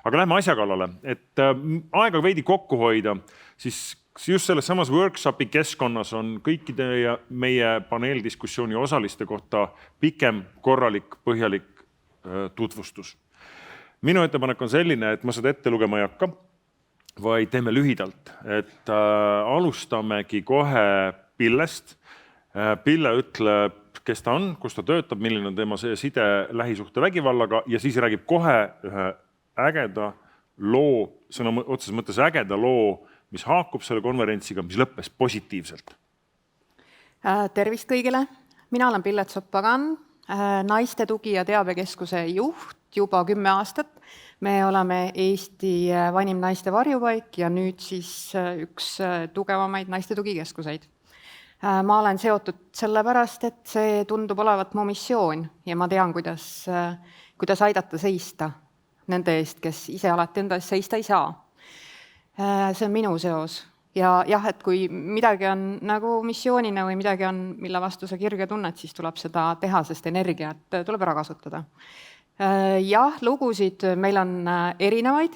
Aga lähme asja kallale, et aega veidi kokku hoida, siis just selles samas workshopi keskkonnas on kõikide meie paneeldiskussiooni osaliste kohta pikem, korralik, põhjalik tutvustus. Minu ettepanek on selline, et ma seda ette lugema ei hakka, vaid teeme lühidalt, et alustamegi kohe Pillest. Pille ütleb, kes ta on, kus ta töötab, milline on tema side lähisuhte vägivallaga ja siis räägib kohe ühe ägeda loo, sõna otseses mõttes ägeda loo, mis haakub selle konverentsiga, mis lõppes positiivselt. Tervist kõigile! Mina olen Pille Tsopp-Pagan, Naiste tugi- ja teabekeskuse juht juba 10 aastat. Me oleme Eesti vanim naiste varjupaik ja nüüd siis üks tugevamaid naiste tugikeskuseid. Ma olen seotud sellepärast, et see tundub olevat mu missioon ja ma tean, kuidas aidata seista nende eest, kes ise alati enda eest seista ei saa. See on minu seos. Ja jah, et kui midagi on nagu missioonina või midagi on, mille vastu sa kirge tunnet, siis tuleb seda teha, sest energiat tuleb ära kasutada. Jah, lugusid meil on erinevaid.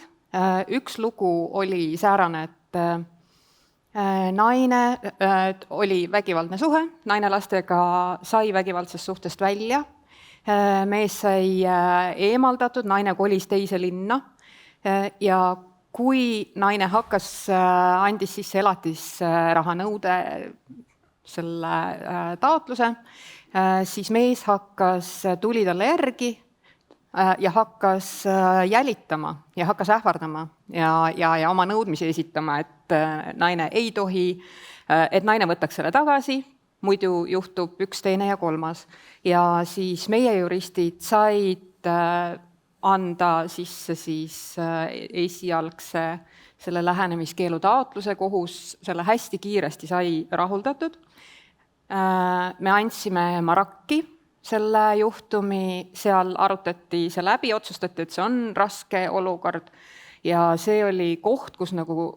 Üks lugu oli säärane, et naine oli vägivaldne suhe, naine lastega sai vägivaldsest suhtest välja, mees sai eemaldatud, naine kolis teise linna ja kui naine andis sisse elatisraha nõude selle taotluse, siis mees tuli talle järgi ja hakkas jälitama ja hakkas ähvardama ja oma nõudmisi esitama, et naine ei tohi, et naine võtaks selle tagasi, muidu juhtub üks, teine ja kolmas. Ja siis meie juristid said anda sisse siis esialgse selle lähenemiskeelu taotluse, kohus selle hästi kiiresti sai rahuldatud. Me andsime Marakki selle juhtumi, seal arutati see läbi, otsustati, et see on raske olukord ja see oli koht, kus nagu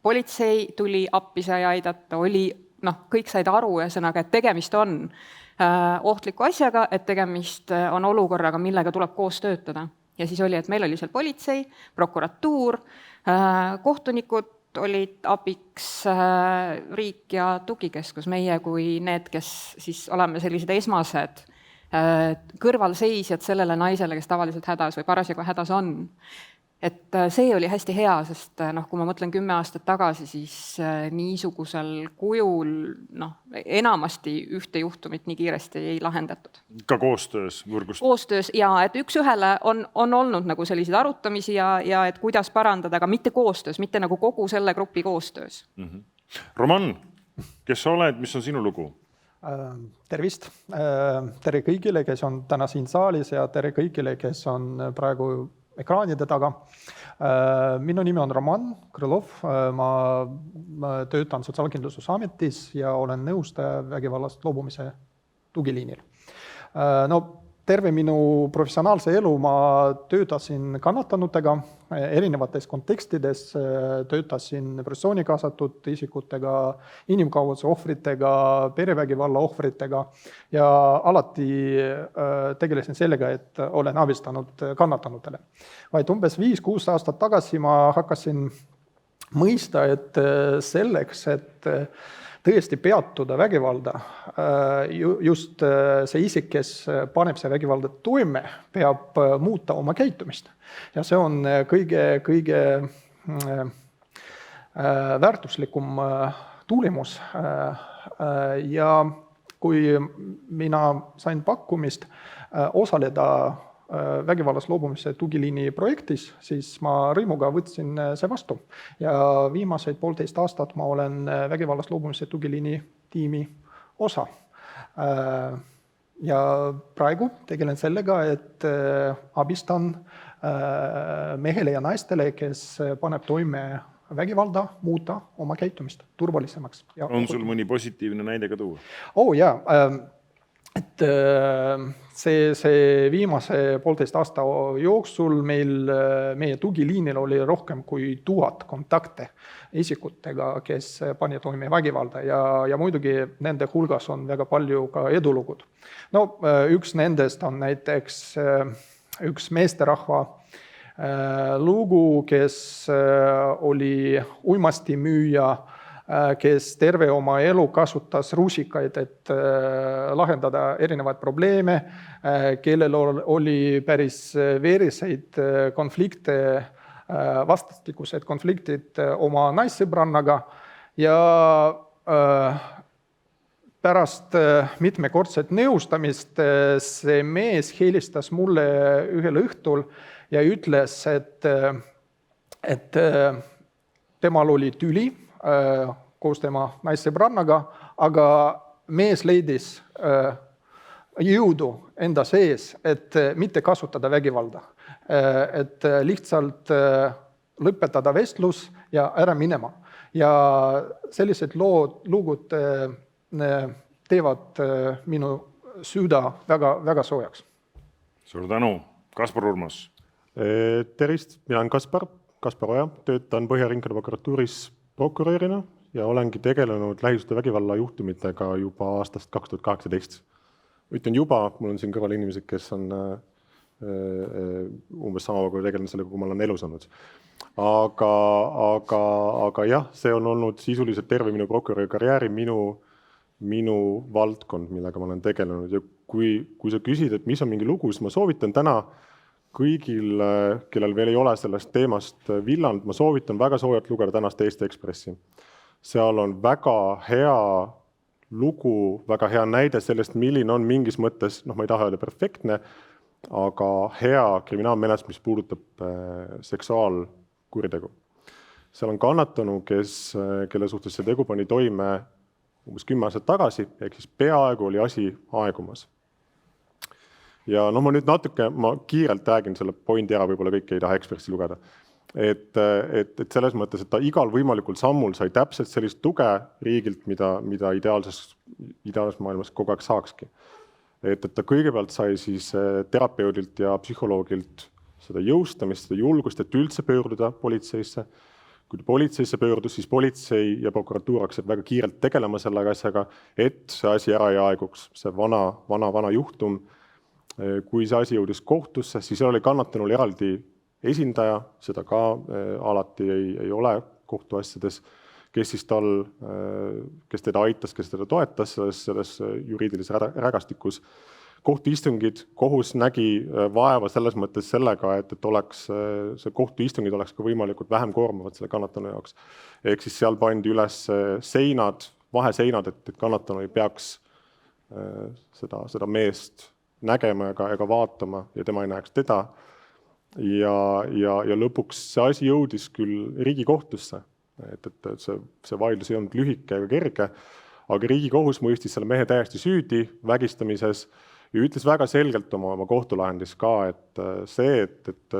politsei tuli appi sai aidata, kõik said aru ühesõnaga, et tegemist on ohtliku asjaga, et tegemist on olukorraga, millega tuleb koos töötada. Ja siis oli, et meil oli seal politsei, prokuratuur, kohtunikud olid abiks, riik ja tugikeskus, meie kui need, kes siis oleme sellised esmased kõrvalseisjad sellele naisele, kes tavaliselt hädas või parasjagu hädas on. Et see oli hästi hea, sest kui ma mõtlen 10 aastat tagasi, siis niisugusel kujul enamasti ühte juhtumit nii kiiresti ei lahendatud. Ka koostöös võrgust? Koostöös ja et üks ühele on olnud nagu selliseid arutamisi ja et kuidas parandada, aga mitte koostöös, mitte nagu kogu selle grupi koostöös. Roman, kes sa oled, mis on sinu lugu? Tervist! Tere kõigile, kes on täna siin saalis ja tere kõigile, kes on praegu ekraanide taga. Minu nimi on Roman Krõlov, ma töötan Sotsiaalkindlustusametis ja olen nõustaja vägivallast loobumise tugiliinil. Terve minu professionaalse elu ma töötasin kannatanutega erinevates kontekstides, töötasin protsessiooni kaasatud isikutega, inimkaubanduse ohvritega, perevägivalla ohvritega ja alati tegelesin sellega, et olen abistanud kannatanutele. Vaid umbes 5-6 aastat tagasi ma hakkasin mõista, et selleks, et tõesti peatuda vägivalda, just see isik, kes paneb see vägivalda toime, peab muuta oma käitumist. Ja see on kõige väärtuslikum tulemus. Ja kui mina sain pakkumist osaleda vägivallast loobumise tugiliini projektis, siis ma rõimuga võtsin see vastu. Ja viimased 1,5 aastat ma olen vägivallast loobumise tugiliini tiimi osa. Ja praegu tegelen sellega, et abistan mehele ja naistele, kes paneb toime vägivalda, muuta oma käitumist turvalisemaks. On sul mõni positiivne näide ka tuua? Jaa. Et see viimase 1,5 aasta jooksul meie tugiliinil oli rohkem kui 1000 kontakte isikutega, kes pani toime vägivalda ja muidugi nende hulgas on väga palju ka edulugud. Üks nendest on näiteks üks meesterahva lugu, kes oli uimastimüüja, kes terve oma elu kasutas rusikaid, et lahendada erinevaid probleeme, kellel oli päris veriseid konflikte, vastastikused konfliktid oma naissõbrannaga ja pärast mitmekordset nõustamist see mees helistas mulle ühel õhtul ja ütles, et temal oli tüli koos tema naissõbrannaga, aga mees leidis jõudu enda sees, et mitte kasutada vägivalda, et lihtsalt lõpetada vestlus ja ära minema. Ja sellised lugud teevad minu süda väga, väga soojaks. Suur tänu. Kaspar Urmas. Tervist, mina olen Kaspar Oja, töötan Põhja-Ringkonna prokuratuuris prokurörina ja olengi tegelenud lähisuhtevägivalla juhtumitega juba aastast 2018. Ütlen juba, mul on siin kõrval inimesed, kes on umbes sama kui tegelen sellega, kui ma olen elus olnud. Aga jah, see on olnud sisuliselt terve minu prokuröri karjääri, minu valdkond, millega ma olen tegelenud ja kui sa küsid, et mis on mingi lugu, siis ma soovitan täna kõigil, kellel veel ei ole sellest teemast villanud, ma soovitan väga soojalt lugeda tänast Eesti Ekspressi. Seal on väga hea lugu, väga hea näide sellest, milline on mingis mõttes, ma ei taha öelda perfektne, aga hea kriminaalmenetlus, mis puudutab seksuaalkuritegu. Seal on kannatanu, kelle suhtes see tegu pani toime umbes 10 aastat tagasi, ehk siis peaaegu oli asi aegumas. Ja ma nüüd ma kiirelt räägin selle pointi ära, võib-olla kõik ei taha Ekspressi lugeda. Et selles mõttes, et ta igal võimalikul sammul sai täpselt sellist tuge riigilt, mida ideaalses maailmas kogu aeg saakski. Et ta kõigepealt sai siis terapeudilt ja psühholoogilt seda jõustamist, seda julgust, et üldse pöörduda politseisse. Kui politseisse pöördus, siis politsei ja prokuratuur hakkasid väga kiirelt tegelema selle asjaga, et see asi ära ei aeguks. See vana juhtum, kui see asi jõudis kohtusse, siis oli kannatanul eraldi esindaja, seda ka alati ei ole kohtuasjades, kes teda aitas, kes teda toetas selles juriidilises rägastikus. Kohtuistungid, kohus nägi vaeva selles mõttes sellega, et see kohtuistungid oleks ka võimalikult vähem koormavad selle kannatanu jaoks. Ehk siis seal pandi üles vaheseinad, et kannatanu ei peaks seda meest nägema ega vaatama ja tema ei näeks teda. Ja lõpuks see asi jõudis küll Riigikohtusse, et see vaidlus ei olnud lühike ega kerge, aga Riigikohus mõistis selle mehe täiesti süüdi vägistamises ja ütles väga selgelt oma kohtulahendis ka, et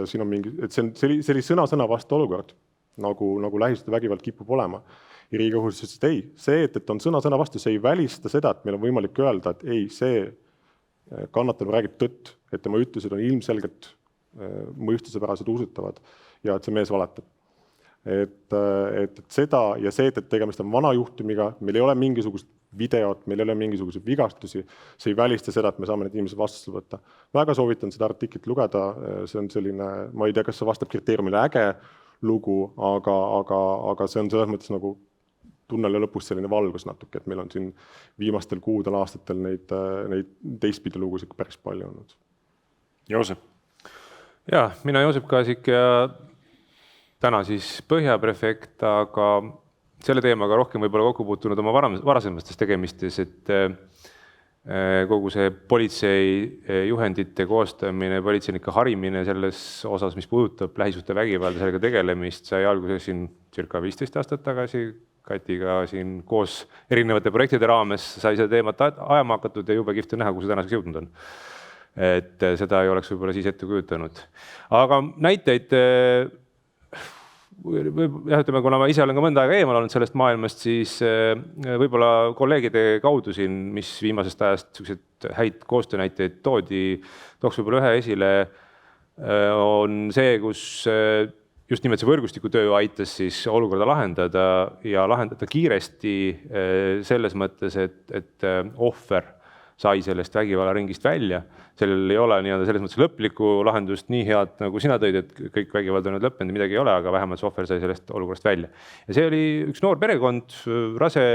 siin on see oli sõna vastu olukord, nagu lähisuhtevägivald kipub olema. Ja Riigikohus ütles, et ei, see, et on sõna vastu, see ei välista seda, et meil on võimalik öelda, et ei, see kannatanu räägib tõtt, et tema ütlused on ilmselgelt mõistusepärased usutavad ja et see mees valetab. Et seda ja see, et tegemist on vana juhtumiga, meil ei ole mingisugust videot, meil ei ole mingisuguseid vigastusi, see ei välista seda, et me saame need inimesed vastusele võtta. Väga soovitan seda artiklit lugeda, see on selline, ma ei tea, kas see vastab kriteeriumile äge lugu, aga see on selles mõttes nagu tunneli lõpus selline valgus natuke, et meil on siin viimastel kuudel aastatel neid teistpidi lugusid päris palju olnud. Joosep. Ja, mina Joosep Kaasik ja täna siis Põhjaprefekt, aga selle teemaga rohkem võib-olla kokku puutunud oma varasemastes tegemistes, et kogu see politsei juhendite koostamine, politseinike harimine selles osas, mis puudutab lähisuhtevägivalda, sellega tegelemist, sai alguses siin circa 15 aastat tagasi. Katiga siin koos erinevate projektide raames sai seda teemat ajama hakatud ja jube kihvt on näha, kus see tänaseks jõudnud on. Et seda ei oleks võib-olla siis ette kujutanud. Aga näiteid ütleme, kuna ma ise olen ka mõnda aega eemal olnud sellest maailmast, siis võib-olla kolleegide kaudu siin, mis viimasest ajast häid koostöönäiteid tooks võib-olla ühe esile, on see, kus just nimelt see võrgustikutöö aitas siis olukorda lahendada ja lahendada kiiresti selles mõttes, et ohver sai sellest vägivallaringist välja. Sellel ei ole nii-öelda selles mõttes lõplikku lahendust nii head, nagu sina tõid, et kõik vägivald on nüüd lõppenud, midagi ei ole, aga vähemalt see ohver sai sellest olukorrast välja. Ja see oli üks noor perekond, rase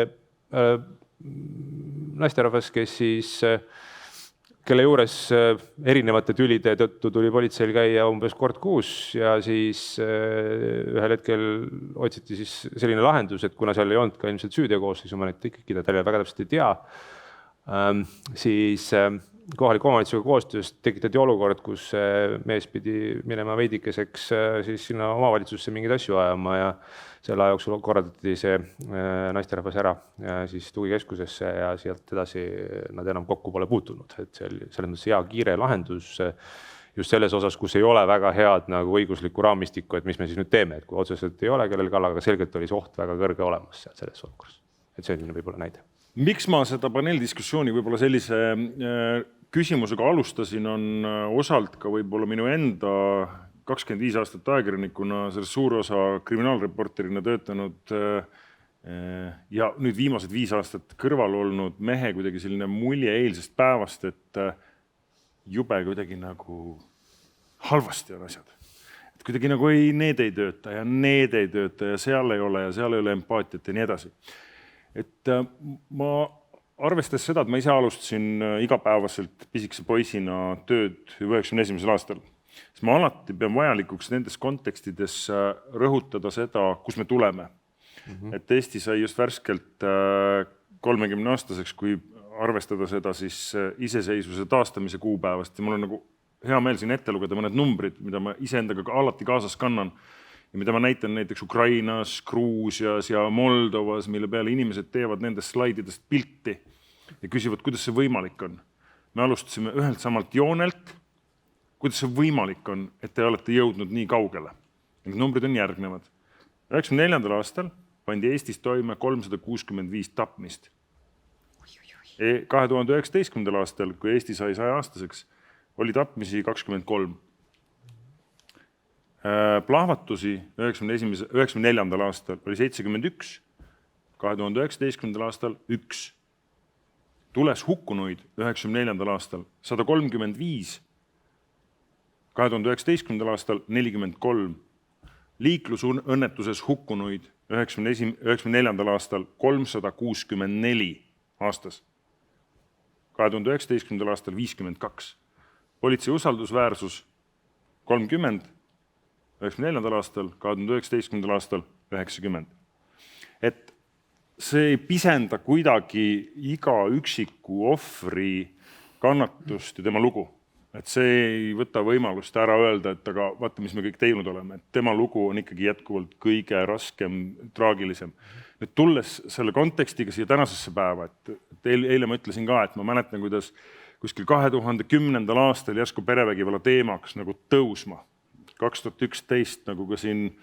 naisterahvas, kes siis, kelle juures erinevate tülide tõttu tuli politseil käia umbes kord kuus ja siis ühel hetkel otsiti siis selline lahendus, et kuna seal ei olnud ka ilmselt süüteokoosseisu, ma neid ikkagi väga täpselt ei tea, siis kohaliku omavalitsusega koostöös tekitati olukord, kus mees pidi minema veidikeseks siis sinna omavalitsusse mingeid asju ajama ja selle aja jooksul korraldati see naisterahvas ära siis tugikeskusesse ja sealt edasi nad enam kokku pole puutunud. Et see oli selles mõttes hea kiire lahendus just selles osas, kus ei ole väga head nagu õiguslikku raamistikku, et mis me siis nüüd teeme, et kui otseselt ei ole kellelgi alla, aga selgelt oli see oht väga kõrge olemas selles olukorras. Et see on võib-olla näide. Miks ma seda paneeldiskussiooni võib-olla sellise küsimusega alustasin, on osalt ka võib-olla minu enda 25 aastat ajakirjanikuna selles suur osa kriminaalreporterina töötanud ja nüüd viimased 5 aastat kõrval olnud mehe kuidagi selline mulje eilsest päevast, et jube kuidagi nagu halvasti on asjad. Et kuidagi nagu need ei tööta ja need ei tööta ja seal ei ole empaatiat ja nii edasi. Et ma arvestades seda, et ma ise alustasin igapäevaselt pisikese poisina tööd 91. aastal, siis ma alati pean vajalikuks nendes kontekstides rõhutada seda, kus me tuleme. Et Eesti sai just värskelt 30-aastaseks, kui arvestada seda siis iseseisvuse taastamise kuupäevast ja mul on nagu hea meel siin ette lugeda mõned numbrid, mida ma iseendaga alati kaasas kannan ja mida ma näitan näiteks Ukrainas, Gruusias ja Moldovas, mille peale inimesed teevad nendest slaididest pilti ja küsivad, kuidas see võimalik on. Me alustasime ühelt samalt joonelt, kuidas see võimalik on, et te olete jõudnud nii kaugele. Need numbrid on järgnevad. 1994. aastal pandi Eestis toime 365 tapmist. 2019. aastal, kui Eesti sai 100-aastaseks, oli tapmisi 23. Plahvatusi 1994. aastal oli 71, 2019. aastal 1. Tules hukkunuid 1994. aastal 135, 2019. aastal 43, liiklusõnnetuses hukkunuid 1994. aastal 364 aastas, 2019. aastal 52, politsei usaldusväärsus 30, 1994. aastal, 2019. aastal 90. Et see ei pisenda kuidagi iga üksiku ohvri kannatust ja tema lugu. Et see ei võta võimalust ära öelda, et aga vaata, mis me kõik teinud oleme. Et tema lugu on ikkagi jätkuvalt kõige raskem, traagilisem. Nüüd tulles selle kontekstiga siia tänasesse päeva, et eile ma ütlesin ka, et ma mäletan, kuidas kuskil 2010. aastal järsku perevägivalla teemaks nagu tõusma. 2011 nagu ka siin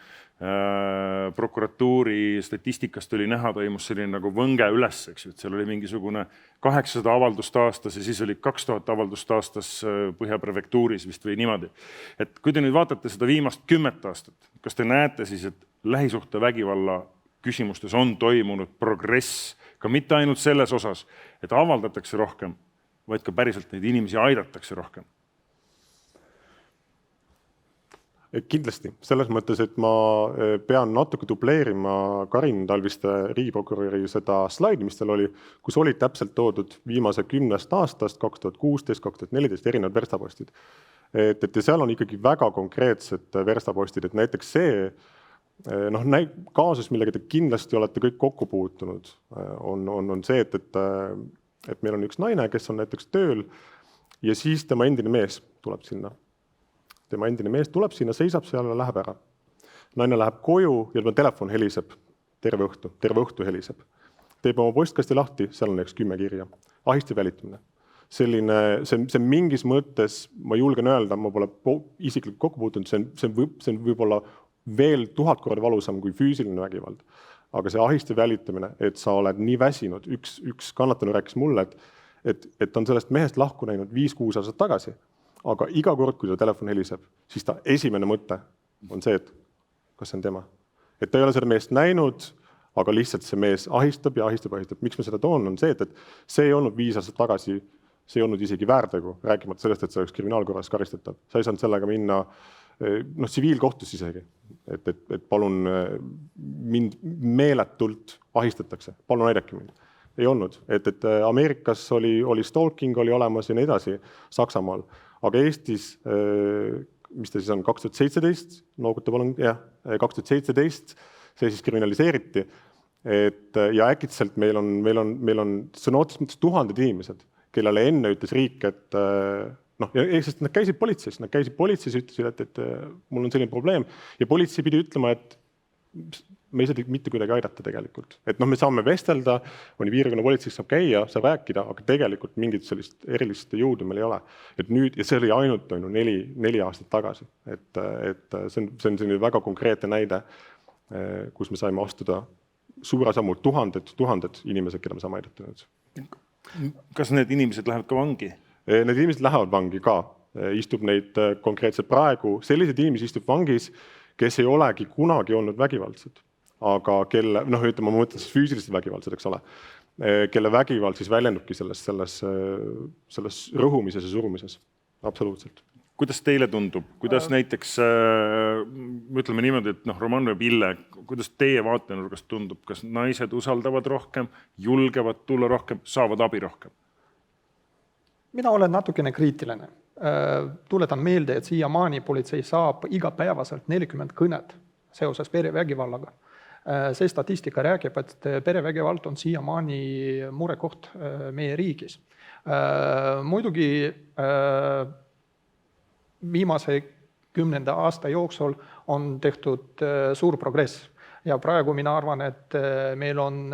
prokuratuuri statistikast oli näha, toimus selline nagu võnge üles, eks ju, et seal oli mingisugune 800 avaldust aastas ja siis oli 2000 avaldust aastas Põhjaprefektuuris vist või niimoodi. Et kui te nüüd vaatate seda viimast 10 aastat, kas te näete siis, et lähisuhtevägivalla küsimustes on toimunud progress, ka mitte ainult selles osas, et avaldatakse rohkem, vaid ka päriselt neid inimesi aidatakse rohkem? Kindlasti, selles mõttes, et ma pean natuke dubleerima Karin Talviste riigiprokuröri seda slaidi, mis tal oli, kus olid täpselt toodud viimase 10 aastast, 2016, 2014 erinevad verstapostid. Et seal on ikkagi väga konkreetsed verstapostid, et näiteks see kaasus, millega te kindlasti olete kõik kokku puutunud, on see, et meil on üks naine, kes on näiteks tööl ja siis tema endine mees tuleb sinna. Tema endine mees tuleb sinna, seisab seal ja läheb ära. Naine läheb koju ja tema telefon heliseb terve õhtu heliseb. Teeb oma postkasti lahti, seal on 10 kirja. Ahiste välitamine. See mingis mõttes, ma julgen öelda, ma pole isiklikult kokku puutunud, see on võib-olla veel 1000 korda valusam kui füüsiline vägivald. Aga see ahiste välitamine, et sa oled nii väsinud, üks kannatanu rääkis mulle, et on sellest mehest lahku näinud 5-6 aastat tagasi. Aga iga kord, kui ta telefon heliseb, siis ta esimene mõte on see, et kas see on tema. Et ta ei ole seda meest näinud, aga lihtsalt see mees ahistab ja ahistab. Miks ma seda toon, on see, et see ei olnud 5 aastat tagasi see ei olnud isegi väärtegu, rääkimata sellest, et see oleks kriminaalkorras karistatav. Sa ei saanud sellega minna tsiviilkohtusse isegi, et palun mind meeletult ahistatakse, palun aidake mind. Ei olnud, et Ameerikas oli stalking, oli olemas ja nii edasi Saksamaal, aga Eestis, mis ta siis on, 2017, nooguta palun, 2017, see siis kriminaliseeriti, ja äkitselt meil on sõna otseses mõttes tuhanded inimesed, kellele enne ütles riik, et sest nad käisid politseis, ütlesid, et mul on selline probleem ja politsei pidi ütlema, et me ei saa mitte kuidagi aidata tegelikult. Et me saame vestelda, mõni piirkonna politseis saab käia, saab rääkida, aga tegelikult mingit sellist erilist jõudu meil ei ole. Et nüüd, ja see oli ainult 4 aastat tagasi. Et see on selline väga konkreetne näide, kus me saime astuda suure sammu tuhanded inimesed, keda me saame aidata nüüd. Kas need inimesed lähevad ka vangi? Need inimesed lähevad vangi ka. Istub neid konkreetselt praegu. Sellised inimesed istub vangis, kes ei olegi kunagi olnud vägivaldsed. Aga kelle, ma mõtlen siis füüsiliselt vägivaldsed, eks ole, kelle vägivald siis väljendubki selles rõhumises ja surumises. Absoluutselt. Kuidas teile tundub? Kuidas näiteks, ütleme niimoodi, et Roman või Pille, kuidas teie vaatenurgast tundub? Kas naised usaldavad rohkem, julgevad tulla rohkem, saavad abi rohkem? Mina olen natukene kriitiline. Tuletan meelde, et siiamaani politsei saab igapäevaselt 40 kõnet seoses perevägivallaga. See statistika räägib, et perevägivald on siiamaani murekoht meie riigis. Muidugi viimase 10 aasta jooksul on tehtud suur progress. Ja praegu mina arvan, et meil on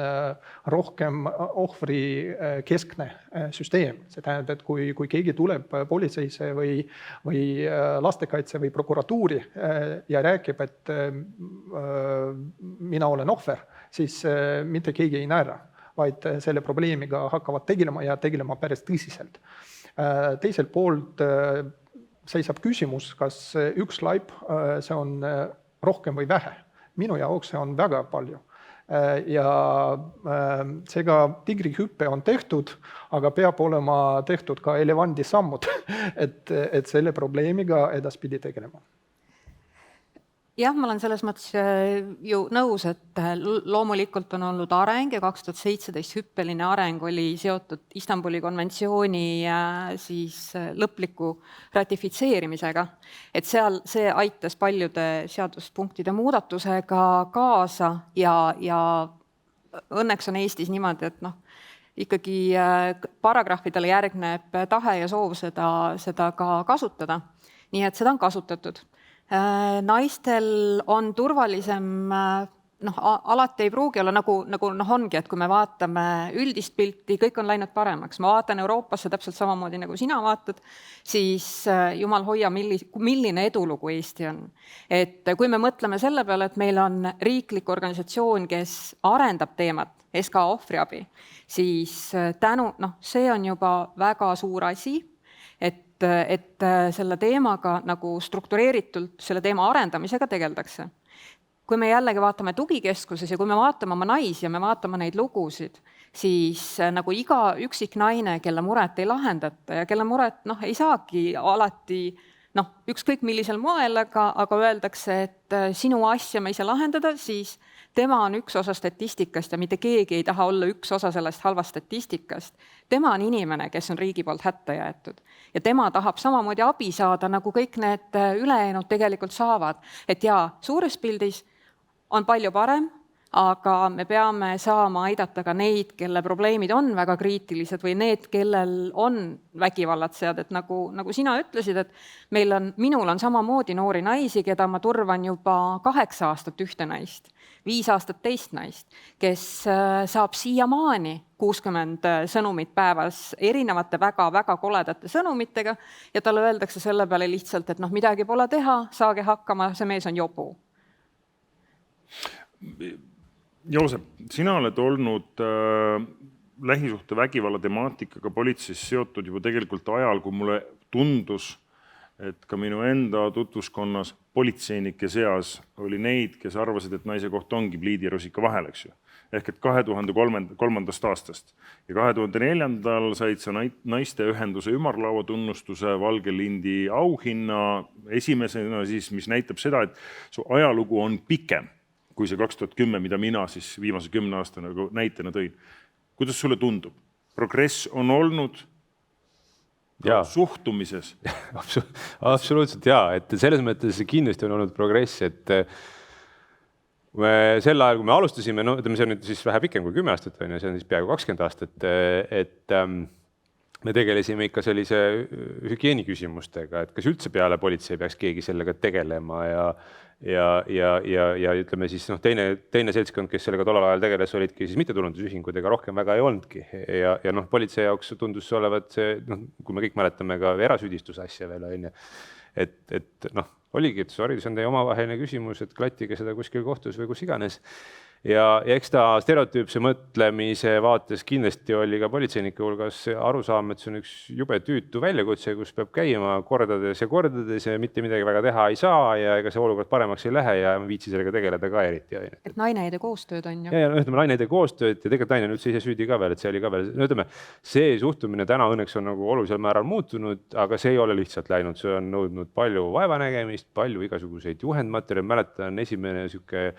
rohkem ohvri keskne süsteem. See tähendab, et kui keegi tuleb politseisse või lastekaitse või prokuratuuri ja räägib, et mina olen ohver, siis mitte keegi ei näe, vaid selle probleemiga hakkavad tegelema päris tõsiselt. Teiselt poolt seisab küsimus, kas üks laip see on rohkem või vähe. Minu jaoks see on väga palju. Ja seega tigrihüppe on tehtud, aga peab olema tehtud ka elevandi sammud, et selle probleemiga edaspidi tegelema. Jah, ma olen selles mõttes ju nõus, et loomulikult on olnud areng ja 2017 hüppeline areng oli seotud Istanbuli konventsiooni siis lõpliku ratifitseerimisega. Et see aitas paljude seaduspunktide muudatusega kaasa ja õnneks on Eestis niimoodi, et ikkagi paragrahvidele järgneb tahe ja soov seda ka kasutada. Nii et seda on kasutatud. Naistel on turvalisem, alati ei pruugi olla nagu ongi, et kui me vaatame üldist pilti, kõik on läinud paremaks. Ma vaatan Euroopasse täpselt samamoodi nagu sina vaatad, siis jumal hoia, milline edulugu Eesti on. Et kui me mõtleme selle peale, et meil on riiklik organisatsioon, kes arendab teemat, SK ohvriabi, siis see on juba väga suur asi, et selle teemaga nagu struktureeritult selle teema arendamisega tegeldakse. Kui me jällegi vaatame tugikeskuses ja kui me vaatame oma naisi ja me vaatame neid lugusid, siis nagu iga üksik naine, kelle muret ei lahendata ja kelle muret ei saagi alati ükskõik millisel moel, aga öeldakse, et sinu asja me ei saa lahendada, siis tema on üks osa statistikast ja mitte keegi ei taha olla üks osa sellest halvast statistikast. Tema on inimene, kes on riigi poolt hätta jäetud. Ja tema tahab samamoodi abi saada, nagu kõik need ülejäänud tegelikult saavad. Et suures pildis on palju parem, aga me peame saama aidata ka neid, kelle probleemid on väga kriitilised või need, kellel on vägivallatsejad. Et nagu sina ütlesid, et minul on samamoodi noori naisi, keda ma turvan juba 8 aastat ühte naist, 5 aastat teist naist, kes saab siiamaani 60 sõnumit päevas erinevate väga-väga koledate sõnumitega ja talle öeldakse selle peale lihtsalt, et midagi pole teha, saage hakkama, see mees on jobu. Joosep, sina oled olnud lähisuhte vägivalla temaatikaga politseis seotud juba tegelikult ajal, kui mulle tundus, et ka minu enda tutvuskonnas politseinike seas oli neid, kes arvasid, et naise koht ongi pliidi ja rusika vahel, eks ju. ehk et 2003. aastast. Ja 2004. said sa naiste ühenduse ümarlaua tunnustuse Valge lindi auhinna esimesena siis, mis näitab seda, et su ajalugu on pikem kui see 2010, mida mina siis viimase 10 aasta nagu näitena tõin. Kuidas sulle tundub? Progress on olnud suhtumises? Absoluutselt jaa, et selles mõttes kindlasti on olnud progress, et sel ajal, kui me alustasime, no ütleme, see on nüüd siis vähe pikem kui 10 aastat, see on siis peaaegu 20 aastat, et me tegelesime ikka sellise hügieeni küsimustega, et kas üldse peale politsei peaks keegi sellega tegelema ja ütleme siis teine seltskond, kes sellega tollal ajal tegeles, olidki siis mittetulundusühingud, ega rohkem väga ei olnudki. Ja politsei jaoks tundus see olevat see, kui me kõik mäletame ka erasüüdistuse asja veel, et oligi, et haridus on teie omavaheline küsimus, et klattige seda kuskil kohtus või kus iganes. Ja eks ta stereotüüpse mõtlemise vaates kindlasti oli ka politseinike hulgas arusaam, et see on üks jube tüütu väljakutse, kus peab käima kordades ja mitte midagi väga teha ei saa ja ega see olukord paremaks ei lähe ja viitsi sellega tegeleda ka eriti. Et naine ei tee koostööd on ju. Ja ütleme, naine ei tee koostööd ja tegelikult naine on üldse ise süüdi ka veel, et see oli ka veel. Ütleme, see suhtumine täna õnneks on nagu olulisel määral muutunud, aga see ei ole lihtsalt läinud, see on nõudnud palju vaevanägemist, palju igasuguseid juhendmaterjali. Mäletan, esimene sihuke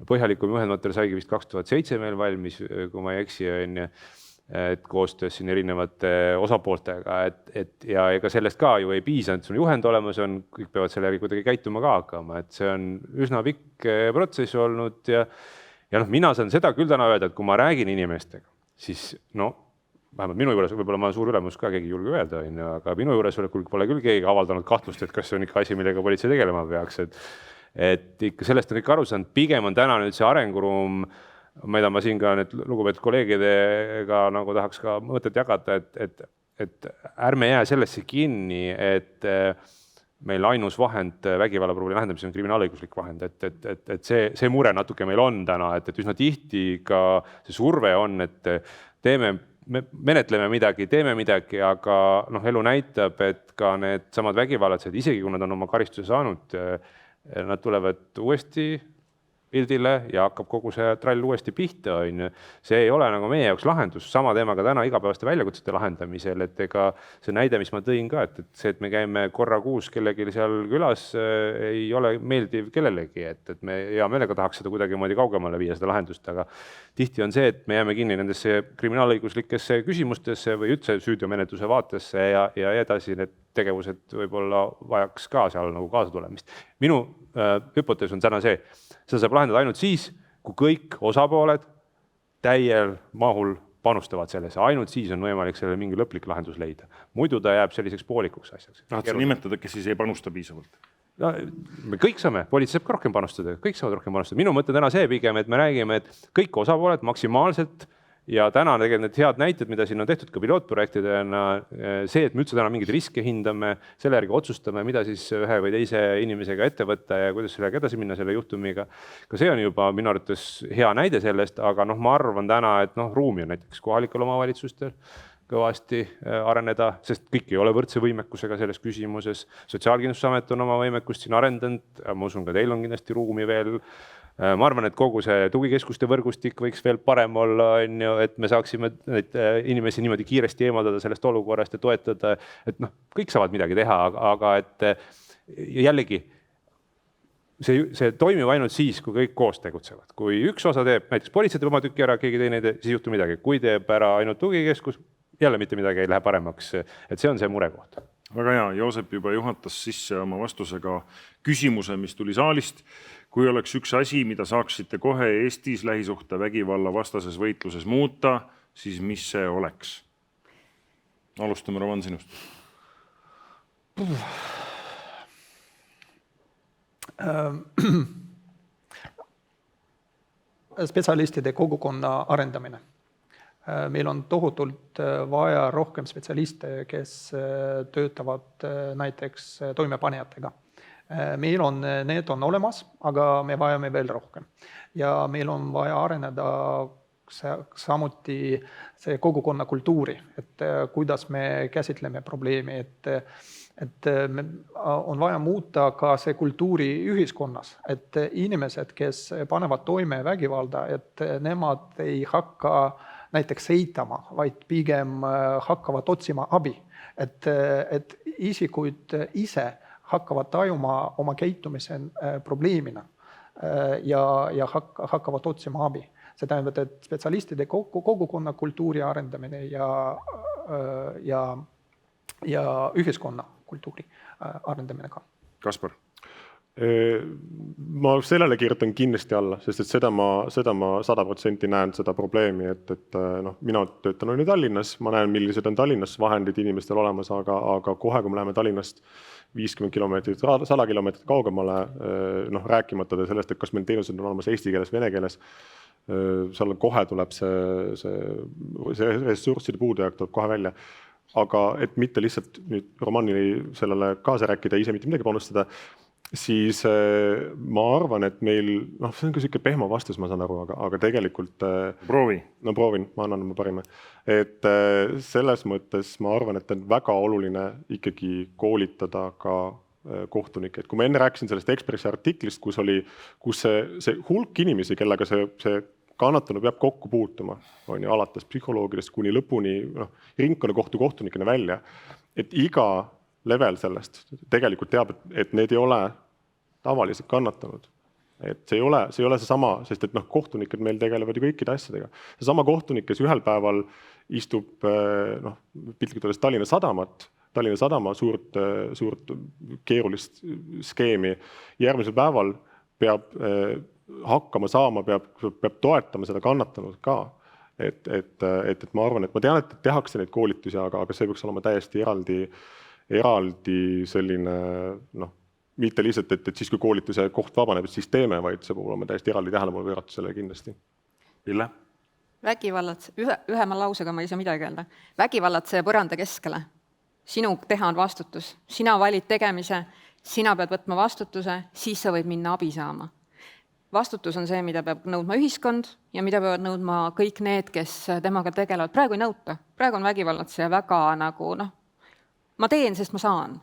põhjalikum juhendmaterjal saigi vist 2007 meil valmis, kui ma ei eksi, et koostöös siin erinevate osapooltega, ja ega sellest ka ju ei piisa, et sul juhend olemas on, kõik peavad selle järgi kuidagi käituma ka hakkama, et see on üsna pikk protsess olnud ja mina saan seda küll täna öelda, et kui ma räägin inimestega, siis vähemalt minu juures, võib-olla ma olen suur ülemus ka, keegi julge öelda, aga minu juures pole küll keegi avaldanud kahtlust, et kas see on ikka asi, millega politsei tegelema peaks, et ikka sellest on ikka aru saanud, pigem on täna nüüd see arenguruum, mida ma siin ka nüüd lugupeetud kolleegidega nagu tahaks ka mõtet jagada, et ärme jää sellesse kinni, et meil ainus vahend vägivallaprobleemi lahendamisel on kriminaalõiguslik vahend, et see mure natuke meil on täna, et üsna tihti ka see surve on, et me menetleme midagi, teeme midagi, aga elu näitab, et ka need samad vägivallatsed, isegi kui nad on oma karistuse saanud, nad tulevad uuesti pildile ja hakkab kogu see trall uuesti pihta. See ei ole nagu meie jaoks lahendus, sama teemaga täna igapäevaste väljakutsete lahendamisel, et ega see näide, mis ma tõin ka, et see, et me käime korra kuus kellelgi seal külas, ei ole meeldiv kellelegi, et me hea meelega tahaks seda kuidagi moodi kaugemale viia seda lahendust, aga tihti on see, et me jääme kinni nendesse kriminaalõiguslikesse küsimustesse või üldse süüdiomenetluse vaatesse ja edasi need tegevused võib-olla vajaks ka seal nagu kaasa tulemist. Minu hüpotees on täna see, seda saab lahendada ainult siis, kui kõik osapooled täiel mahul panustavad sellesse. Ainult siis on võimalik sellele mingi lõplik lahendus leida. Muidu ta jääb selliseks poolikuks asjaks. Tahad sa nimetada, kes siis ei panusta piisavalt? Me kõik saame, politsei saab ka rohkem panustada, kõik saavad rohkem panustada. Minu mõte täna see pigem, et me räägime, et kõik osapooled maksimaalselt ja täna tegelikult need head näited, mida siin on tehtud ka pilootprojektidena, see, et me üldse täna mingeid riske hindame, selle järgi otsustame, mida siis ühe või teise inimesega ette võtta ja kuidas sellega edasi minna selle juhtumiga. Ka see on juba minu arvates hea näide sellest, aga ma arvan täna, et ruumi on näiteks kohalikel omavalitsustel kõvasti areneda, sest kõik ei ole võrdse võimekusega selles küsimuses. Sotsiaalkindlustusamet on oma võimekust siin arendanud, ma usun ka teil on kindlasti ruumi veel. Ma arvan, et kogu see tugikeskuste võrgustik võiks veel parem olla, et me saaksime neid inimesi niimoodi kiiresti eemaldada sellest olukorrast ja toetada, et kõik saavad midagi teha, aga et jällegi see toimib ainult siis, kui kõik koos tegutsevad. Kui üks osa teeb, näiteks politsei teeb oma tükki ära, keegi teine ei tee, siis ei juhtu midagi. Kui teeb ära ainult tugikeskus, jälle mitte midagi ei lähe paremaks, et see on see murekoht. Väga hea, Joosep juba juhatas sisse oma vastusega küsimuse, mis tuli saalist. Kui oleks üks asi, mida saaksite kohe Eestis lähisuhte vägivalla vastases võitluses muuta, siis mis see oleks? Alustame, Roman, sinust. Spetsialistide kogukonna arendamine. Meil on tohutult vaja rohkem spetsialiste, kes töötavad näiteks toimepanijatega. Meil on, need on olemas, aga me vajame veel rohkem. Ja meil on vaja areneda samuti see kogukonna kultuuri, et kuidas me käsitleme probleemi, et et on vaja muuta ka see kultuuri ühiskonnas, et inimesed, kes panevad toime vägivalda, et nemad ei hakka näiteks eitama, vaid pigem hakkavad otsima abi. Et isikuid ise hakkavad tajuma oma käitumise probleemina ja hakkavad otsima abi. See tähendab, et spetsialistide kogukonna kultuuri arendamine ja ühiskonna kultuuri arendamine ka. Kaspar? Ma sellele kirjutan kindlasti alla, sest et seda ma 100% näen seda probleemi, et mina töötan nüüd Tallinnas, ma näen, millised on Tallinnas vahendid inimestel olemas, aga kohe, kui me läheme Tallinnast 50 kilomeetrit, 100 kilomeetrit kaugemale, rääkimata sellest, et kas meil teenused on olemas eesti keeles, vene keeles, seal kohe tuleb see ressursside puudujääk tuleb kohe välja. Aga et mitte lihtsalt nüüd Romanile sellele kaasa rääkida, ise mitte midagi panustada, siis ma arvan, et meil, see on ka selline pehmo vastus, ma saan aru, aga tegelikult... Proovi. No proovin, ma annan oma parima. Et selles mõttes ma arvan, et on väga oluline ikkagi koolitada ka kohtunikke. Et kui ma enne rääkisin sellest Ekspressi artiklist, kus see hulk inimesi, kellega see kannatanu peab kokku puutuma, on ju alates psühholoogidest kuni lõpuni ringkonnakohtu kohtunikena välja, et iga level sellest tegelikult teab, et need ei ole tavaliselt kannatanud. Et see ei ole seesama, sest et kohtunikud meil tegelevad ju kõikide asjadega. Seesama kohtunik, kes ühel päeval istub piltlikult öeldes Tallinna Sadama suurt keerulist skeemi, järgmisel päeval peab hakkama saama, peab toetama seda kannatanud ka. Et ma arvan, et ma tean, et tehakse neid koolitusi, aga see võiks olema täiesti eraldi selline, mitte lihtsalt, et siis kui koolituse koht vabaneb, et siis teeme, vaid see peab olema täiesti eraldi tähelepanu pööratud selle kindlasti. Ville? Vägivallad, ühe lausega ma ei saa midagi öelda. Vägivallad see põranda keskele. Sinu teha on vastutus. Sina valid tegemise, sina pead võtma vastutuse, siis sa võid minna abi saama. Vastutus on see, mida peab nõudma ühiskond ja mida peavad nõudma kõik need, kes temaga tegelevad. Praegu ei nõuta. Praegu on vägivallad see väga ma teen, sest ma saan.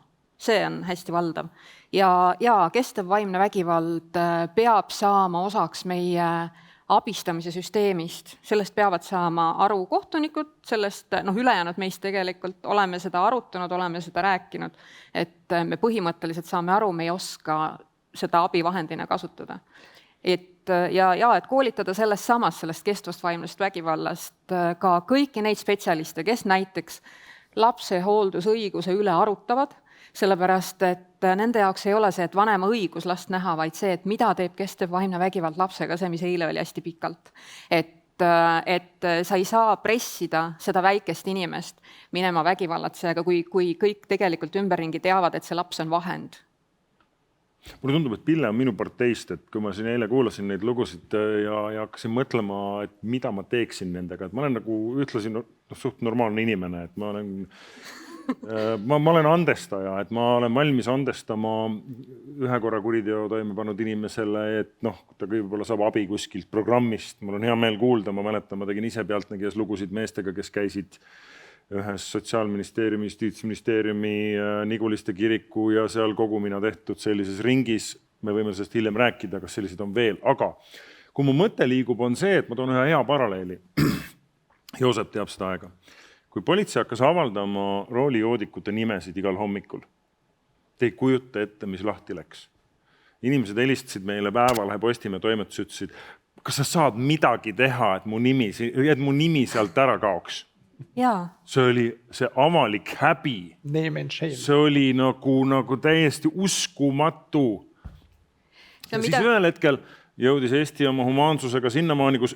See on hästi valdav. Ja kestev vaimne vägivald peab saama osaks meie abistamise süsteemist. Sellest peavad saama aru kohtunikud, sellest ülejäänud meist tegelikult oleme seda arutanud, oleme seda rääkinud, et me põhimõtteliselt saame aru, me ei oska seda abivahendina kasutada. Et koolitada sellest kestvast vaimlast vägivallast ka kõiki neid spetsialiste, kes näiteks lapse hooldusõiguse üle arutavad, sellepärast, et nende jaoks ei ole see, et vanema õigus last näha, vaid see, et mida teeb kestev vaimne vägivald lapsega, see, mis eile oli hästi pikalt. Et sa ei saa pressida seda väikest inimest minema vägivallatsejaga, kui kõik tegelikult ümberringi teavad, et see laps on vahend. Mulle tundub, et Pille on minu parteist, et kui ma siin eile kuulasin neid lugusid ja hakkasin mõtlema, et mida ma teeksin nendega, et ma olen ühtlasi suht normaalne inimene, et ma olen andestaja, et ma olen valmis andestama ühe korra kuriteo toime pannud inimesele, et ta võib-olla saab abi kuskilt programmist. Mul on hea meel kuulda, ma mäletan, ma tegin ise pealtnägijas lugusid meestega, kes käisid ühes Sotsiaalministeeriumi, Justiitsministeeriumi, Niguliste kiriku ja seal kogumina tehtud sellises ringis. Me võime sellest hiljem rääkida, kas sellised on veel. Aga kui mu mõte liigub, on see, et ma toon ühe hea paralleeli. Joosep teab seda aega. Kui politsei hakkas avaldama roolijoodikute nimesid igal hommikul, te ei kujuta ette, mis lahti läks. Inimesed helistasid meile Päevalehe Postimehe toimetus, ütlesid, kas sa saad midagi teha, et mu nimi sealt ära kaoks? Jaa. See oli see avalik häbi. Name and shame. See oli nagu täiesti uskumatu. Ja siis ühel hetkel jõudis Eesti oma humaansusega sinnamaani, kus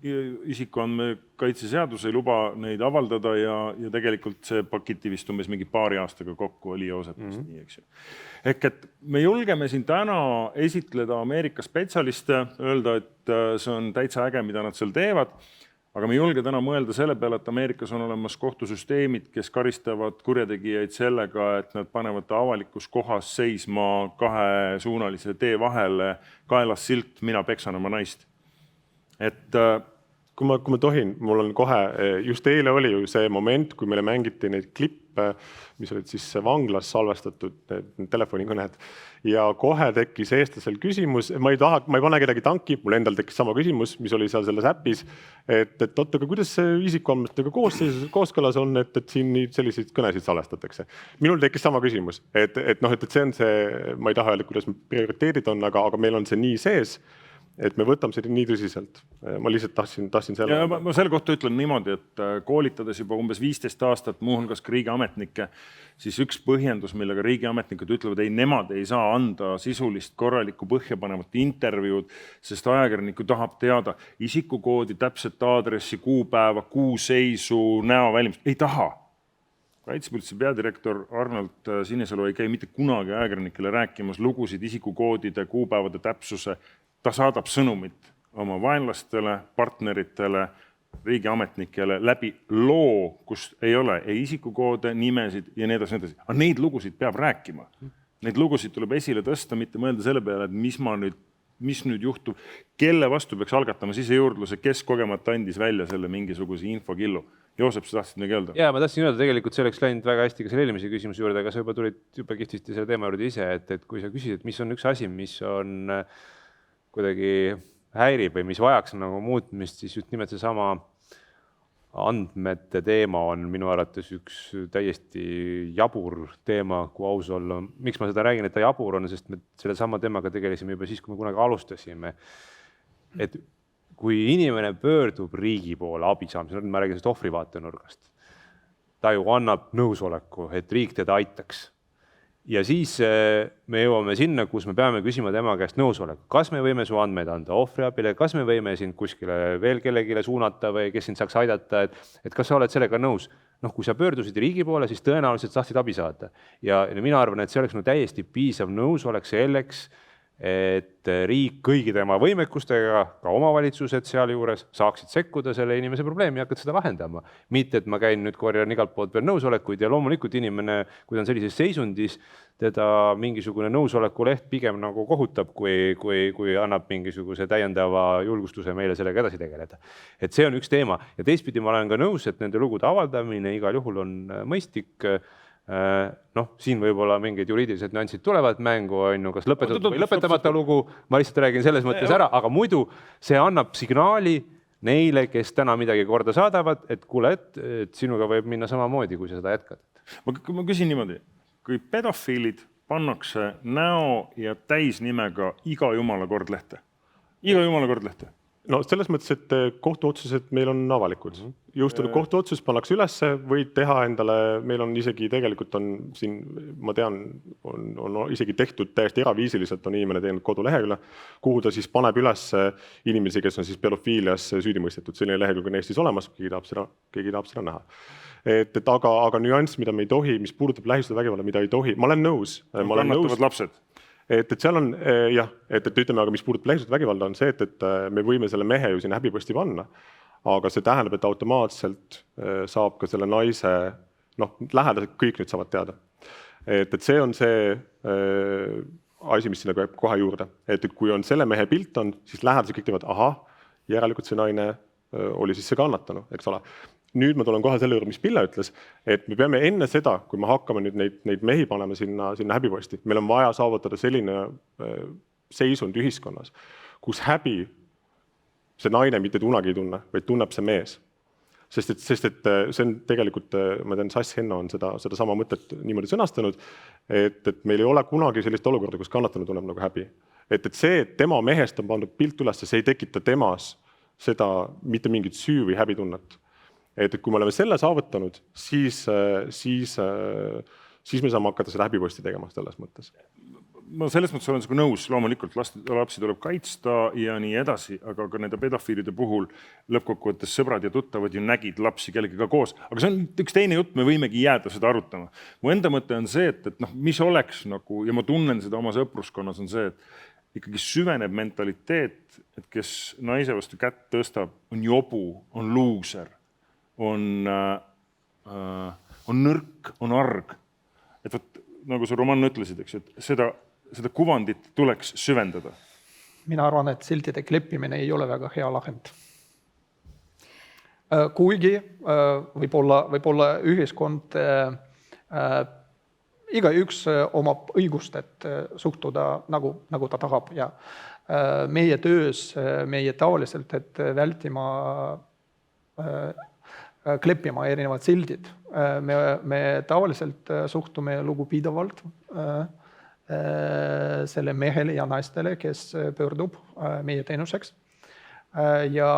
isikuandmekaitse seadus ei luba neid avaldada ja tegelikult see pakiti vist umbes mingi paari aastaga kokku oli Joosepist nii, eks ju. Ehk et me julgeme siin täna esitleda Ameerika spetsialiste, öelda, et see on täitsa äge, mida nad seal teevad, aga me julge täna mõelda selle peale, et Ameerikas on olemas kohtusüsteemid, kes karistavad kurjategijaid sellega, et nad panevad avalikus kohas seisma kahesuunalise tee vahele, kaelas silt, mina peksan oma naist. Et kui ma tohin, mul on kohe, just eile oli ju see moment, kui meile mängiti neid klippe mis olid siis vanglas salvestatud need telefonikõned. Ja kohe tekkis eestlasel küsimus, ma ei pane kedagi tanki, mul endal tekkis sama küsimus, mis oli seal selles äpis, et oot, aga kuidas see isikuandmetega kooskõlas on, et siin selliseid kõnesid salvestatakse. Minul tekkis sama küsimus, et see on see, ma ei taha öelda, kuidas prioriteedid on, aga meil on see nii sees, et me võtame seda nii tõsiselt. Ma lihtsalt tahtsin selle. Ja ma selle kohta ütlen niimoodi, et koolitades juba umbes 15 aastat muuhulgas ka riigiametnikke, siis üks põhjendus, millega riigiametnikud ütlevad, ei, nemad ei saa anda sisulist korralikku põhjapanevat intervjuud, sest ajakirjaniku tahab teada isikukoodi, täpset aadressi, kuupäeva, kuuseisu, näovälimust. Ei taha. Kaitsepolitsei peadirektor Arnold Sinisalu ei käi mitte kunagi ajakirjanikele rääkimas lugusid, isikukoodide, kuupäevade täpsuse. Ta saadab sõnumit oma vaenlastele, partneritele, riigiametnikele läbi loo, kus ei ole ei isikukoode, nimesid ja nii edasi. Aga neid lugusid peab rääkima. Neid lugusid tuleb esile tõsta, mitte mõelda selle peale, et mis nüüd juhtub, kelle vastu peaks algatama sisejuurdluse, kes kogemata andis välja selle mingisuguse infokillu. Joosep, sa tahtsid midagi öelda? Jaa, ma tahtsin öelda, tegelikult see oleks läinud väga hästi ka selle eelmise küsimuse juurde, aga sa juba tulid juba kihtisti selle teema juurde ise, et kui sa küsid, et mis on üks asi, mis on kuidagi häirib või mis vajaks nagu muutmist, siis just nimelt see sama andmete teema on minu arvates üks täiesti jabur teema, kui aus olla. Miks ma seda räägin, et ta jabur on, sest me selle sama teemaga tegelesime juba siis, kui me kunagi alustasime. Et kui inimene pöördub riigi poole abi saamisel, ma räägin sellest ohvrivaatenurgast, ta ju annab nõusoleku, et riik teda aitaks. Ja siis me jõuame sinna, kus me peame küsima tema käest nõusoleku. Kas me võime su andmeid anda ohvriabile, kas me võime sind kuskile veel kellegile suunata või kes sind saaks aidata, et kas sa oled sellega nõus? Kui sa pöördusid riigi poole, siis tõenäoliselt saaksid abi saada. Ja mina arvan, et see oleks täiesti piisav nõusolek selleks, et riik kõigi tema võimekustega, ka omavalitsused seal juures, saaksid sekkuda selle inimese probleemi ja hakkad seda lahendama. Mitte, et ma käin nüüd korjan igalt poolt veel nõusolekuid ja loomulikult inimene, kui ta on sellises seisundis, teda mingisugune nõusolekuleht pigem nagu kohutab, kui annab mingisuguse täiendava julgustuse meile sellega edasi tegeleda. Et see on üks teema. Ja teistpidi ma olen ka nõus, et nende lugude avaldamine igal juhul on mõistlik. Siin võib-olla mingid juriidilised nüansid tulevad mängu, kas lõpetatud või lõpetamata lugu, ma lihtsalt räägin selles mõttes ära, aga muidu see annab signaali neile, kes täna midagi korda saadavad, et kuule, et sinuga võib minna samamoodi, kui sa seda jätkad. Ma küsin niimoodi, kui pedofiilid pannakse näo ja täisnimega iga jumala kord lehte? Iga jumala kord lehte? No selles mõttes, et kohtuotsused meil on avalikud. Jõustunud kohtuotsus pannakse ülesse, võid teha endale, meil on isegi tegelikult on siin, ma tean, on isegi tehtud täiesti eraviisiliselt, on inimene teinud kodulehekülje, kuhu ta siis paneb üles inimesi, kes on siis pedofiilias süüdimõistetud. Selline lehekülg on Eestis olemas, keegi tahab seda näha. Aga nüanss, mida me ei tohi, mis puudutab lähisuhtevägivalla, mida ei tohi, ma olen nõus. Kannatavad lapsed. Et seal on, jah, et ütleme, aga mis puudutab lähisuhtevägivalda on see, et me võime selle mehe ju sinna häbiposti panna, aga see tähendab, et automaatselt saab ka selle naise, lähedased kõik nüüd saavad teada. Et see on see asi, mis sinna kohe juurde. Et kui on selle mehe pilt on, siis lähedased kõik teevad, järelikult see naine oli siis see kannatanu, eks ole. Nüüd ma tulen kohe selle juurde, mis Pille ütles, et me peame enne seda, kui me hakkame nüüd neid mehi panema sinna häbiposti, meil on vaja saavutada selline seisund ühiskonnas, kus häbi see naine mitte kunagi ei tunne, vaid tunneb see mees. Sest et see on tegelikult, ma tean, Sass Henno on seda sama mõtet niimoodi sõnastanud, et meil ei ole kunagi sellist olukorda, kus kannatanu tunneb nagu häbi. Et see, et tema mehest on pandud pilt üles, see ei tekita temas seda mitte mingit süü või häbitunnet. Et kui me oleme selle saavutanud, siis me saame hakata seda häbiposti tegema selles mõttes. Ma selles mõttes olen nõus, loomulikult lapsi tuleb kaitsta ja nii edasi, aga ka nende pedofiilide puhul lõppkokkuvõttes sõbrad ja tuttavad ju nägid lapsi kellegagi koos. Aga see on üks teine jutt, me võimegi jääda seda arutama. Mu enda mõte on see, et mis oleks nagu, ja ma tunnen seda oma sõpruskonnas, on see, et ikkagi süveneb mentaliteet, et kes naise vastu kätt tõstab, on jobu, on luuser. On nõrk, on arg. Et võt, nagu sa Roman ütlesid, eks, et seda kuvandit tuleks süvendada. Mina arvan, et siltide kleppimine ei ole väga hea lahend. Kuigi võib-olla ühiskond igaüks omab õigust, et suhtuda nagu ta tahab ja meie töös, meie tavaliselt, et vältima kleppima erinevad sildid. Me tavaliselt suhtume lugupidavalt selle mehele ja naistele, kes pöördub meie teenuseks. Ja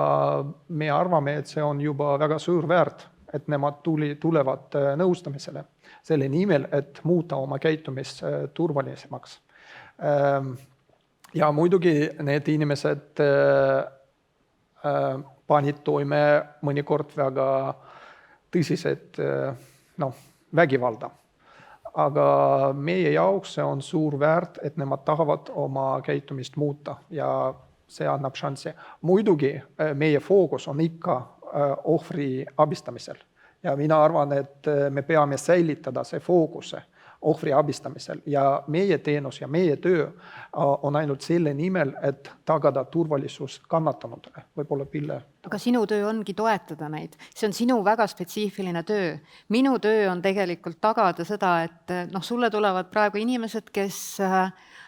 me arvame, et see on juba väga suur väärt, et nemad tulevad nõustamisele selle nimel, et muuta oma käitumist turvalisemaks. Ja muidugi need inimesed panid toime mõnikord väga tõsised vägivalda. Aga meie jaoks see on suur väärt, et nemad tahavad oma käitumist muuta ja see annab šanssi. Muidugi meie fookus on ikka ohvri abistamisel ja mina arvan, et me peame säilitada see fookuse ohvri abistamisel ja meie teenus ja meie töö on ainult selle nimel, et tagada turvalisus kannatanutele. Võib-olla Pille. Aga sinu töö ongi toetada neid. See on sinu väga spetsiifiline töö. Minu töö on tegelikult tagada seda, et sulle tulevad praegu inimesed, kes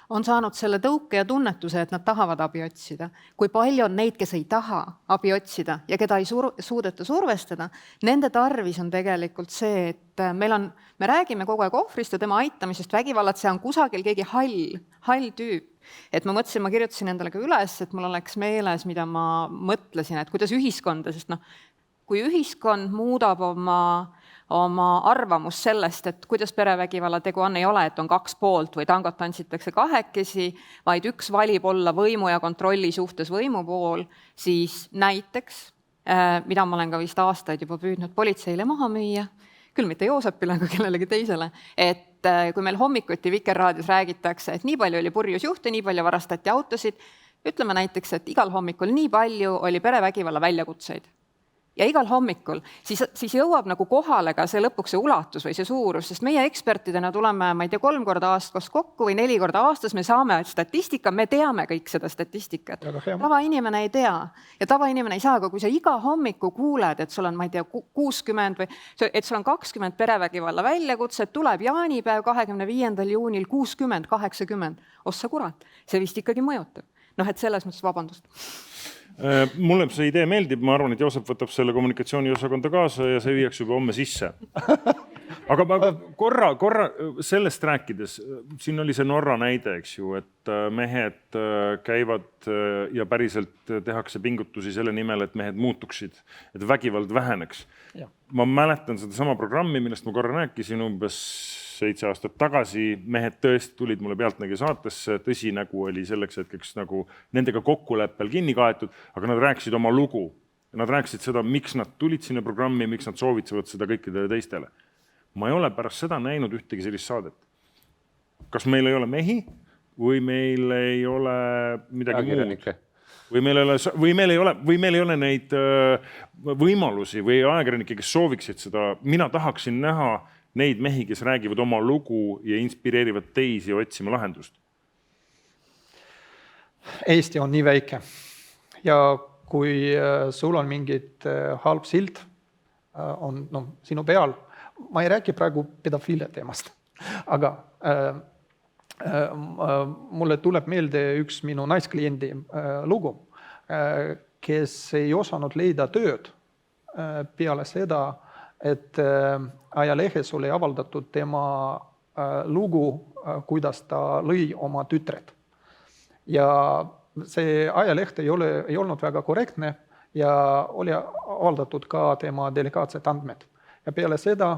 on saanud selle tõuke ja tunnetuse, et nad tahavad abi otsida. Kui palju on neid, kes ei taha abi otsida ja keda ei suudeta survestada, nende tarvis on tegelikult see, et me räägime kogu aeg ohvrist ja tema aitamisest, vägivallat, see on kusagil keegi hall tüüp. Et ma mõtlesin, ma kirjutasin endale ka üles, et mul oleks meeles, mida ma mõtlesin, et kuidas ühiskonda, sest kui ühiskond muudab oma arvamus sellest, et kuidas perevägivalla tegu on, ei ole, et on 2 poolt või tangot tantsitakse 2, vaid üks valib olla võimu ja kontrolli suhtes võimu pool, siis näiteks, mida ma olen ka vist aastaid juba püüdnud politseile maha müüa, küll mitte Joosepile, aga kellelegi teisele, et kui meil hommikuti Vikerraadios räägitakse, et nii palju oli purjus juhte, nii palju varastati autosid, ütleme näiteks, et igal hommikul nii palju oli perevägivalla väljakutseid. Ja igal hommikul, siis jõuab nagu kohale ka see lõpuks see ulatus või see suurus, sest meie ekspertidena tuleme, ma ei tea, 3 korda aastas kokku või 4 korda aastas, me saame statistika, me teame kõik seda statistikat. Tavainimene ei tea ja tavainimene ei saa, aga kui sa iga hommiku kuuled, et sul on, ma ei tea, 60 või et sul on 20 perevägivalla väljakutset, tuleb jaanipäev 25. juunil 60-80, ossa kurat, see vist ikkagi mõjutab. Et selles mõttes vabandust. Mulle see idee meeldib, ma arvan, et Joosep võtab selle kommunikatsiooniosakonda kaasa ja see viiaks juba homme sisse. Aga korra sellest rääkides, siin oli see Norra näide, eks ju, et mehed käivad ja päriselt tehakse pingutusi selle nimel, et mehed muutuksid, et vägivald väheneks. Ja. Ma mäletan seda sama programmi, millest ma korra rääkisin umbes 7 aastat tagasi, mehed tõesti tulid mulle Pealtnägija saatesse, tõsinägu oli selleks hetkeks nagu nendega kokkuleppel kinni kaetud, aga nad rääkisid oma lugu. Nad rääkisid seda, miks nad tulid sinna programmi, miks nad soovitsevad seda kõikidele teistele. Ma ei ole pärast seda näinud ühtegi sellist saadet. Kas meil ei ole mehi või meil ei ole midagi muud? Või meil ei ole neid võimalusi või ajakirjanikke, kes sooviksid seda. Mina tahaksin näha neid mehi, kes räägivad oma lugu ja inspireerivad teisi otsima lahendust. Eesti on nii väike ja kui sul on mingid halb sild on sinu peal, ma ei räägi praegu pedofiilia teemast, aga mulle tuleb meelde üks minu naiskliendi lugu, kes ei osanud leida tööd peale seda, et ajalehes oli avaldatud tema lugu, kuidas ta lõi oma tütred. Ja see ajaleht ei olnud väga korrektne ja oli avaldatud ka tema delikaatsed andmed. Ja peale seda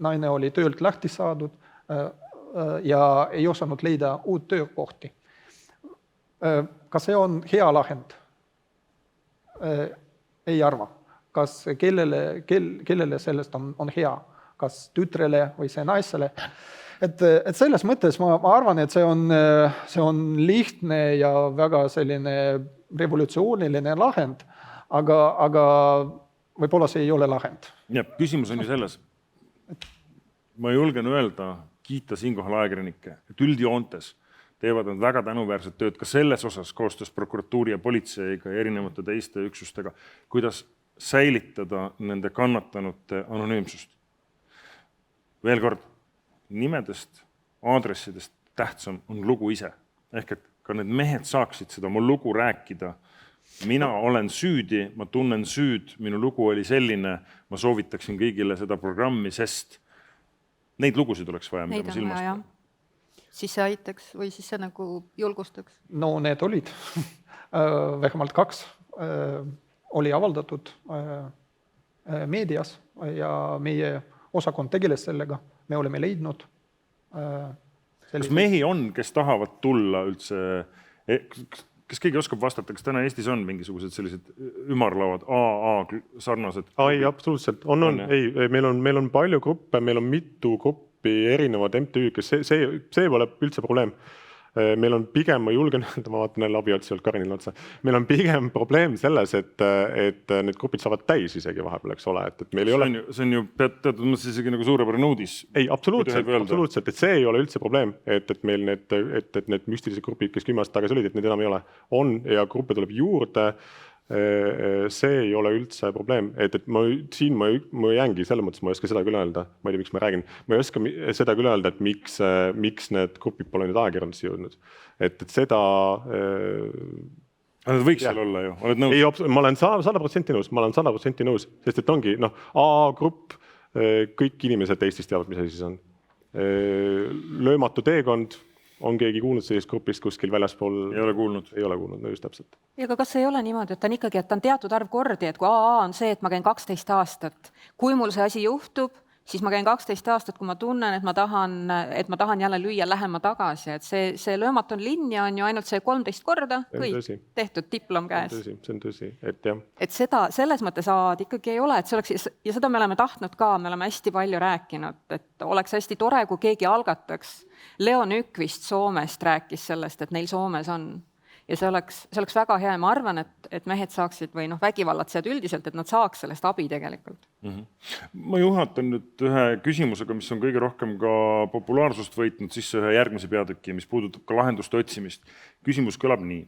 naine oli töölt lahti saadud ja ei osanud leida uut töökohti. Kas see on hea lahend? Ei arva. Kas kellele sellest on hea, kas tütrele või see naisele. Et selles mõttes ma arvan, et see on lihtne ja väga selline revolutsiooniline lahend, aga võib-olla see ei ole lahend. Ja, küsimus on ju selles. Ma julgen öelda, kiita siinkohal ajakirjanikke, et üldjoontes teevad nad väga tänuväärset tööd ka selles osas koostöös prokuratuuri ja politseiga ja erinevate teiste üksustega, kuidas säilitada nende kannatanute anonüümsust. Veel kord, nimedest, aadressidest tähtsam on lugu ise. Ehk et ka need mehed saaksid seda oma lugu rääkida. Mina olen süüdi, ma tunnen süüd, minu lugu oli selline, ma soovitaksin kõigile seda programmi, sest neid lugusid oleks vaja, mida ma silmast pean. Siis see aitaks või siis see nagu julgustaks? No need olid. Vähemalt 2 oli avaldatud meedias ja meie osakond tegeles sellega. Me oleme leidnud. Kas mehi on, kes tahavad tulla üldse, kas keegi oskab vastata, kas täna Eestis on mingisugused sellised ümarlauad, AA sarnased? Ei, absoluutselt. Ei, meil on palju gruppe, meil on mitu gruppi erinevad MTÜ, kes see pole üldse probleem. Meil on pigem, ma julgen öelda, ma vaatan jälle abiotsi Karinile otsa, meil on pigem probleem selles, et need grupid saavad täis isegi vahepeal, eks ole. Et meil ei ole... See on ju teatud mõttes isegi nagu suurepärane uudis. Ei, absoluutselt, et see ei ole üldse probleem, et meil need müstilised grupid, kes 10 aastat tagasi olid, et need enam ei ole. On ja gruppe tuleb juurde. See ei ole üldse probleem, et ma jäängi selles mõttes, ma ei oska seda küll öelda, ma ei tea, miks ma räägin, ma ei oska seda küll öelda, et miks need grupid pole nüüd ajakirjandusesse jõudnud, et seda Nad võiks seal olla ju, oled nõus? Ei, ma olen 100% nõus, sest et ongi A-grupp, kõik inimesed Eestis teavad, mis asi siis on. Löömatu teekond, on keegi kuulnud sellist grupist kuskil väljaspool? Ei ole kuulnud, no just täpselt. Ja aga kas ei ole niimoodi, et ta on ikkagi, et ta on teatud arv kordi, et kui AA on see, et ma käin 12 aastat, kui mul see asi juhtub, siis ma käin 12 aastat, kui ma tunnen, et ma tahan jälle lüüa lähema tagasi, et see löömaton linja on ju ainult see 13 korda, kõik tehtud diplom käes. See on tõsi, et jah. Et seda selles mõttes ikkagi ei ole, et see oleks, ja seda me oleme tahtnud ka, me oleme hästi palju rääkinud, et oleks hästi tore, kui keegi algataks. Leo Nykvist Soomest rääkis sellest, et neil Soomes on. Ja see oleks väga hea ja ma arvan, et mehed saaksid või vägivallatsejad üldiselt, et nad saaks sellest abi tegelikult. Ma juhatan nüüd ühe küsimusega, mis on kõige rohkem ka populaarsust võitnud sisse ühe järgmise peatüki, mis puudutab ka lahenduste otsimist. Küsimus kõlab nii.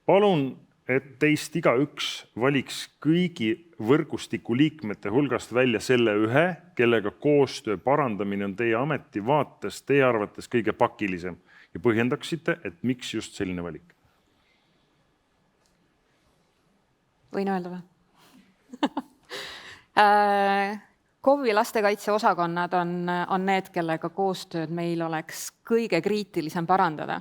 Palun, et teist igaüks valiks kõigi võrgustiku liikmete hulgast välja selle ühe, kellega koostöö parandamine on teie ameti vaates, teie arvates kõige pakilisem ja põhjendaksite, et miks just selline valik? Võin öelda või? KOV-i lastekaitse osakonnad on need, kellega koostööd meil oleks kõige kriitilisem parandada.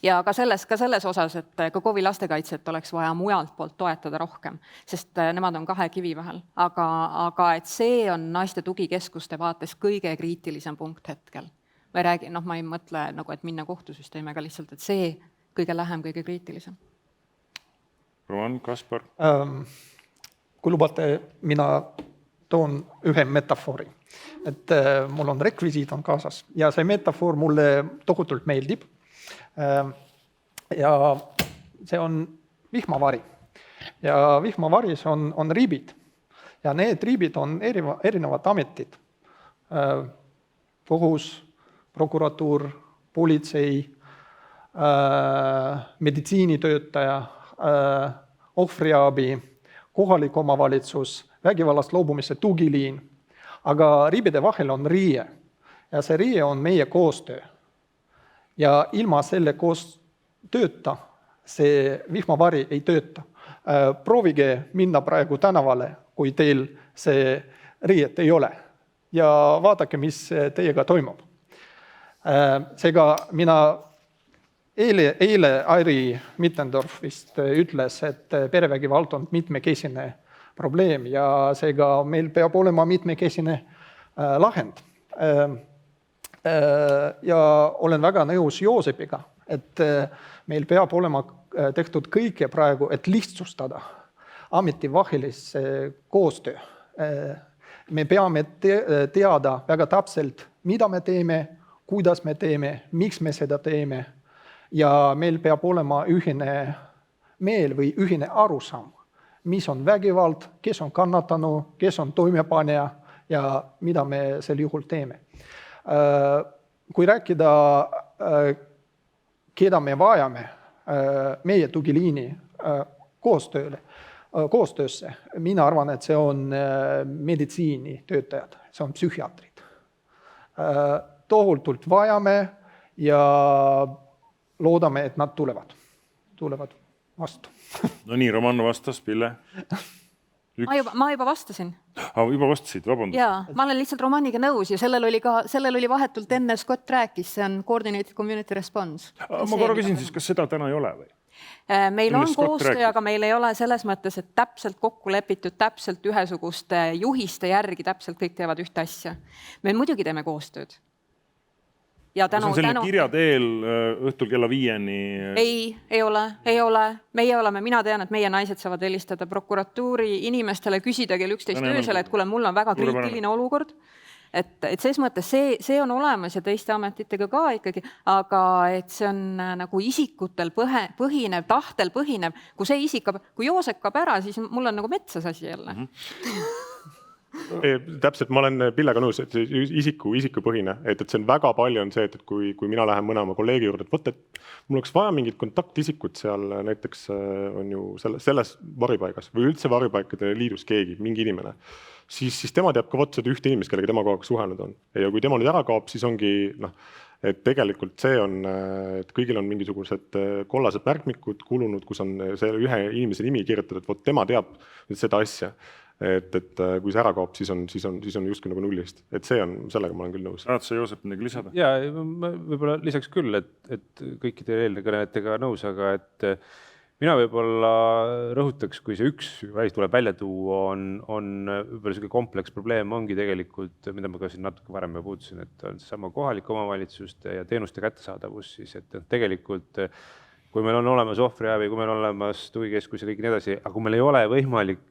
Ja ka selles osas, et ka KOV-i lastekaitset oleks vaja mujalt poolt toetada rohkem, sest nemad on 2 kivi vahel. Aga et see on naiste tugikeskuste vaates kõige kriitilisem punkt hetkel. Ma ei mõtle, et minna kohtusüsteemi, aga lihtsalt, et see kõige lähem, kõige kriitilisem. Roman, Kaspar? Kui lubate, mina toon ühe metafoori. Et mul on rekvisiit on kaasas ja see metafoor mulle tohutult meeldib. Ja see on vihmavari. Ja vihmavaris on riibid. Ja need riibid on erinevad ametid. Kohus, prokuratuur, politsei, meditsiinitöötaja, ohvriabi, kohalik omavalitsus, vägivallast loobumise tugiliin. Aga riibide vahel on riie ja see riie on meie koostöö. Ja ilma selle koostööta see vihmavari ei tööta. Proovige minna praegu tänavale, kui teil see riiet ei ole. Ja vaadake, mis teiega toimub. Seega mina Eile Airi Mittendorf vist ütles, et perevägivald on mitmekesine probleem ja seega meil peab olema mitmekesine lahend. Ja olen väga nõus Joosepiga, et meil peab olema tehtud kõike praegu, et lihtsustada ametivahelise koostöö. Me peame teada väga täpselt, mida me teeme, kuidas me teeme, miks me seda teeme. Ja meil peab olema ühine meel või ühine arusaam, mis on vägivald, kes on kannatanu, kes on toimepanija ja mida me sel juhul teeme. Kui rääkida, keda me vajame meie tugiliini koostöösse, mina arvan, et see on meditsiinitöötajad, see on psühhiaatrid. tohutult vajame ja loodame, et nad tulevad vastu. No nii, Roman vastas, Pille. Ma juba vastasin. Juba vastasid, vabandust. Jaa, ma olen lihtsalt Romaniga nõus ja sellel oli vahetult enne Scott rääkis, see on Coordinated Community Response. Ma korra küsin siis, kas seda täna ei ole või? Meil on koostöö, aga meil ei ole selles mõttes, et täpselt kokku lepitud, täpselt ühesuguste juhiste järgi, täpselt kõik teevad ühte asja. Me muidugi teeme koostööd. Ja see on selline kirja teel õhtul kella 5-ni? Ei ole. Mina tean, et meie naised saavad helistada prokuratuuri inimestele, küsida kell 11 öösel, et kuule, mul on väga kriitiline olukord. Et ses mõttes see on olemas ja teiste ametitega ka ikkagi, aga et see on nagu isikutel põhinev, tahtel põhinev. Kui Joosep kaob ära, siis mul on nagu metsas asi jälle. Täpselt, ma olen Pillega nõus, et isikupõhine, et see on väga palju on see, et kui mina lähen mõne oma kolleegi juurde, et mul oleks vaja mingit kontaktisikut seal näiteks on ju selles varjupaigas või üldse varjupaikade liidus keegi, mingi inimene, siis tema teab ka seda ühte inimest, kellega tema kogu aeg suhelnud on. Ja kui tema nüüd ära kaob, siis ongi, et tegelikult see on, et kõigil on mingisugused kollased märkmikud kulunud, kus on see ühe inimese nimi kirjutatud, et tema teab seda asja. Et kui see ära kaob, siis on justkui nagu nullist. Et see on, sellega ma olen küll nõus. Tahad sa, Joosep, midagi lisada? Ja võib-olla lisaks küll, et kõikide eelkõnetega nõus, aga et mina võib-olla rõhutaks, kui see üks väis tuleb välja tuua, on võib-olla selline kompleks probleem ongi tegelikult, mida ma ka siin natuke varem puutusin, et on sama kohalike omavalitsuste ja teenuste kättesaadavus, siis et tegelikult kui meil on olemas ohvriabi, kui meil on olemas tugikeskus ja kõik nii edasi, aga kui meil ei ole võimalik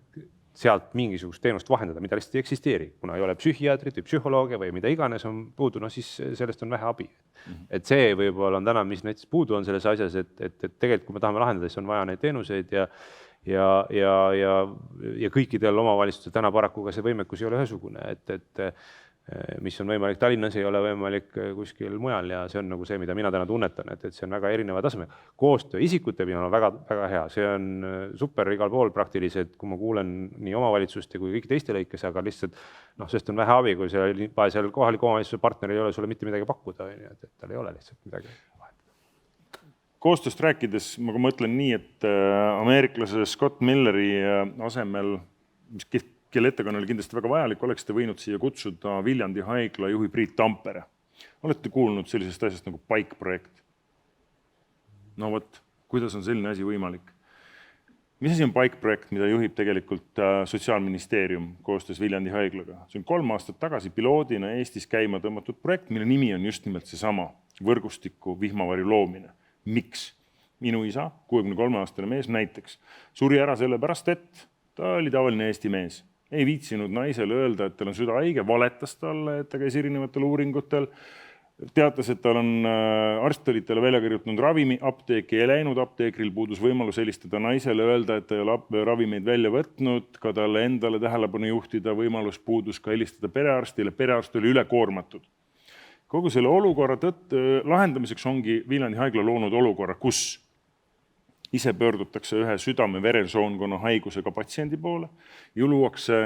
sealt mingisugust teenust vahendada, mida lihtsalt ei eksisteeri, kuna ei ole psühhiaatrit või psühholoogia või mida iganes on puudu, siis sellest on vähe abi. Et see võib-olla on täna, mis näiteks puudu on selles asjas, et tegelikult kui me tahame lahendada, siis on vaja neid teenuseid ja kõikidel omavalitsustel täna paraku ka see võimekus ei ole ühesugune, et mis on võimalik Tallinnas, ei ole võimalik kuskil mujal ja see on nagu see, mida mina täna tunnetan, et see on väga erineva taseme. Koostöö isikute pidanud on väga, väga hea, see on super igal pool praktiliselt, kui ma kuulen nii omavalitsuste kui kõik teiste lõikes, aga lihtsalt sest on vähe abi, kui seal kohaliku omavalitsuse partner ei ole sulle mitte midagi pakkuda, et tal ei ole lihtsalt midagi vahet. Koostööst rääkides, ma mõtlen nii, et ameeriklase Scott Milleri asemel, kelle ettekanne oli kindlasti väga vajalik, oleks te võinud siia kutsuda Viljandi haigla juhi Priit Tampere. Olete kuulnud sellisest asjast nagu PAIK-projekt? No vot, kuidas on selline asi võimalik? Mis asi on PAIK-projekt, mida juhib tegelikult Sotsiaalministeerium koostöös Viljandi haiglaga? See on 3 aastat tagasi piloodina Eestis käima tõmmatud projekt, mille nimi on just nimelt seesama võrgustiku vihmavarju loomine. Miks? Minu isa, 63-aastane mees näiteks, suri ära sellepärast, et ta oli tavaline Eesti mees. Ei viitsinud naisele öelda, et tal on süda haige, valetas talle, et ta käis erinevatel uuringutel, teatas, et tal on arst oli talle välja kirjutanud ravimi, apteeki ei läinud, apteekril puudus võimalus helistada naisele, öelda, et ta ei ole ravimeid välja võtnud, ka talle endale tähelepanu juhtida, võimalus puudus ka helistada perearstile, perearst oli ülekoormatud. Kogu selle olukorra lahendamiseks ongi Viljandi haigla loonud olukorra, kus ise pöördutakse ühe südame-veresoonkonna haigusega patsiendi poole ja luuakse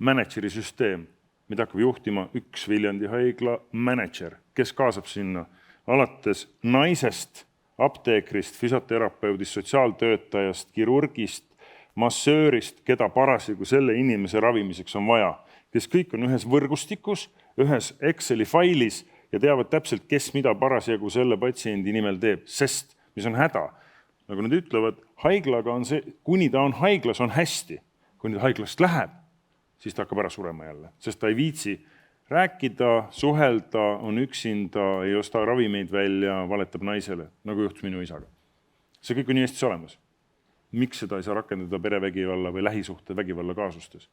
mänedžeri süsteem, mida hakkab juhtima üks Viljandi haigla mänedžer, kes kaasab sinna alates naisest, apteekrist, füsioterapeudist, sotsiaaltöötajast, kirurgist, massöörist, keda parasjagu selle inimese ravimiseks on vaja, kes kõik on ühes võrgustikus, ühes Exceli failis ja teavad täpselt, kes mida parasjagu selle patsiendi nimel teeb, sest mis on häda. Nagu nad ütlevad, haiglaga on see, kuni ta on haiglas, on hästi. Kui nüüd haiglast läheb, siis ta hakkab ära surema jälle, sest ta ei viitsi rääkida, suhelda, on üksinda, ei osta ravimeid välja, valetab naisele, nagu juhtus minu isaga. See kõik on nii Eestis olemas. Miks seda ei saa rakendada perevägivalla või lähisuhte vägivalla kaasustes?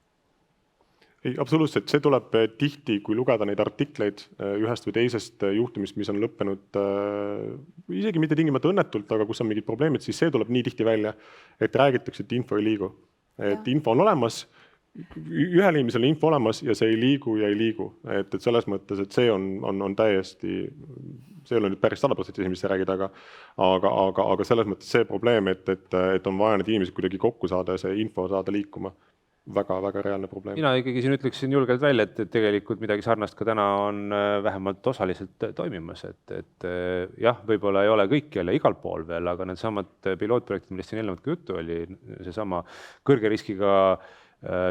Ei, absoluutselt, see tuleb tihti, kui lugeda neid artikleid ühest või teisest juhtumist, mis on lõppenud isegi mitte tingimata õnnetult, aga kus on mingid probleemid, siis see tuleb nii tihti välja, et räägitakse, et info ei liigu. Et info on olemas, ühel inimesel on info olemas ja see ei liigu ja ei liigu. Et selles mõttes, et see on täiesti, see ei ole nüüd päris 100% mis sa räägid, aga selles mõttes see probleem, et on vaja need inimesed kuidagi kokku saada ja see info saada liikuma. väga-väga reaalne probleem. mina ikkagi siin ütleksin julgelt välja, et tegelikult midagi sarnast ka täna on vähemalt osaliselt toimimas, et jah, võib-olla ei ole kõik jälle igal pool veel, aga needsamad pilootprojektid, millest siin eelnevalt ka juttu oli, seesama kõrge riskiga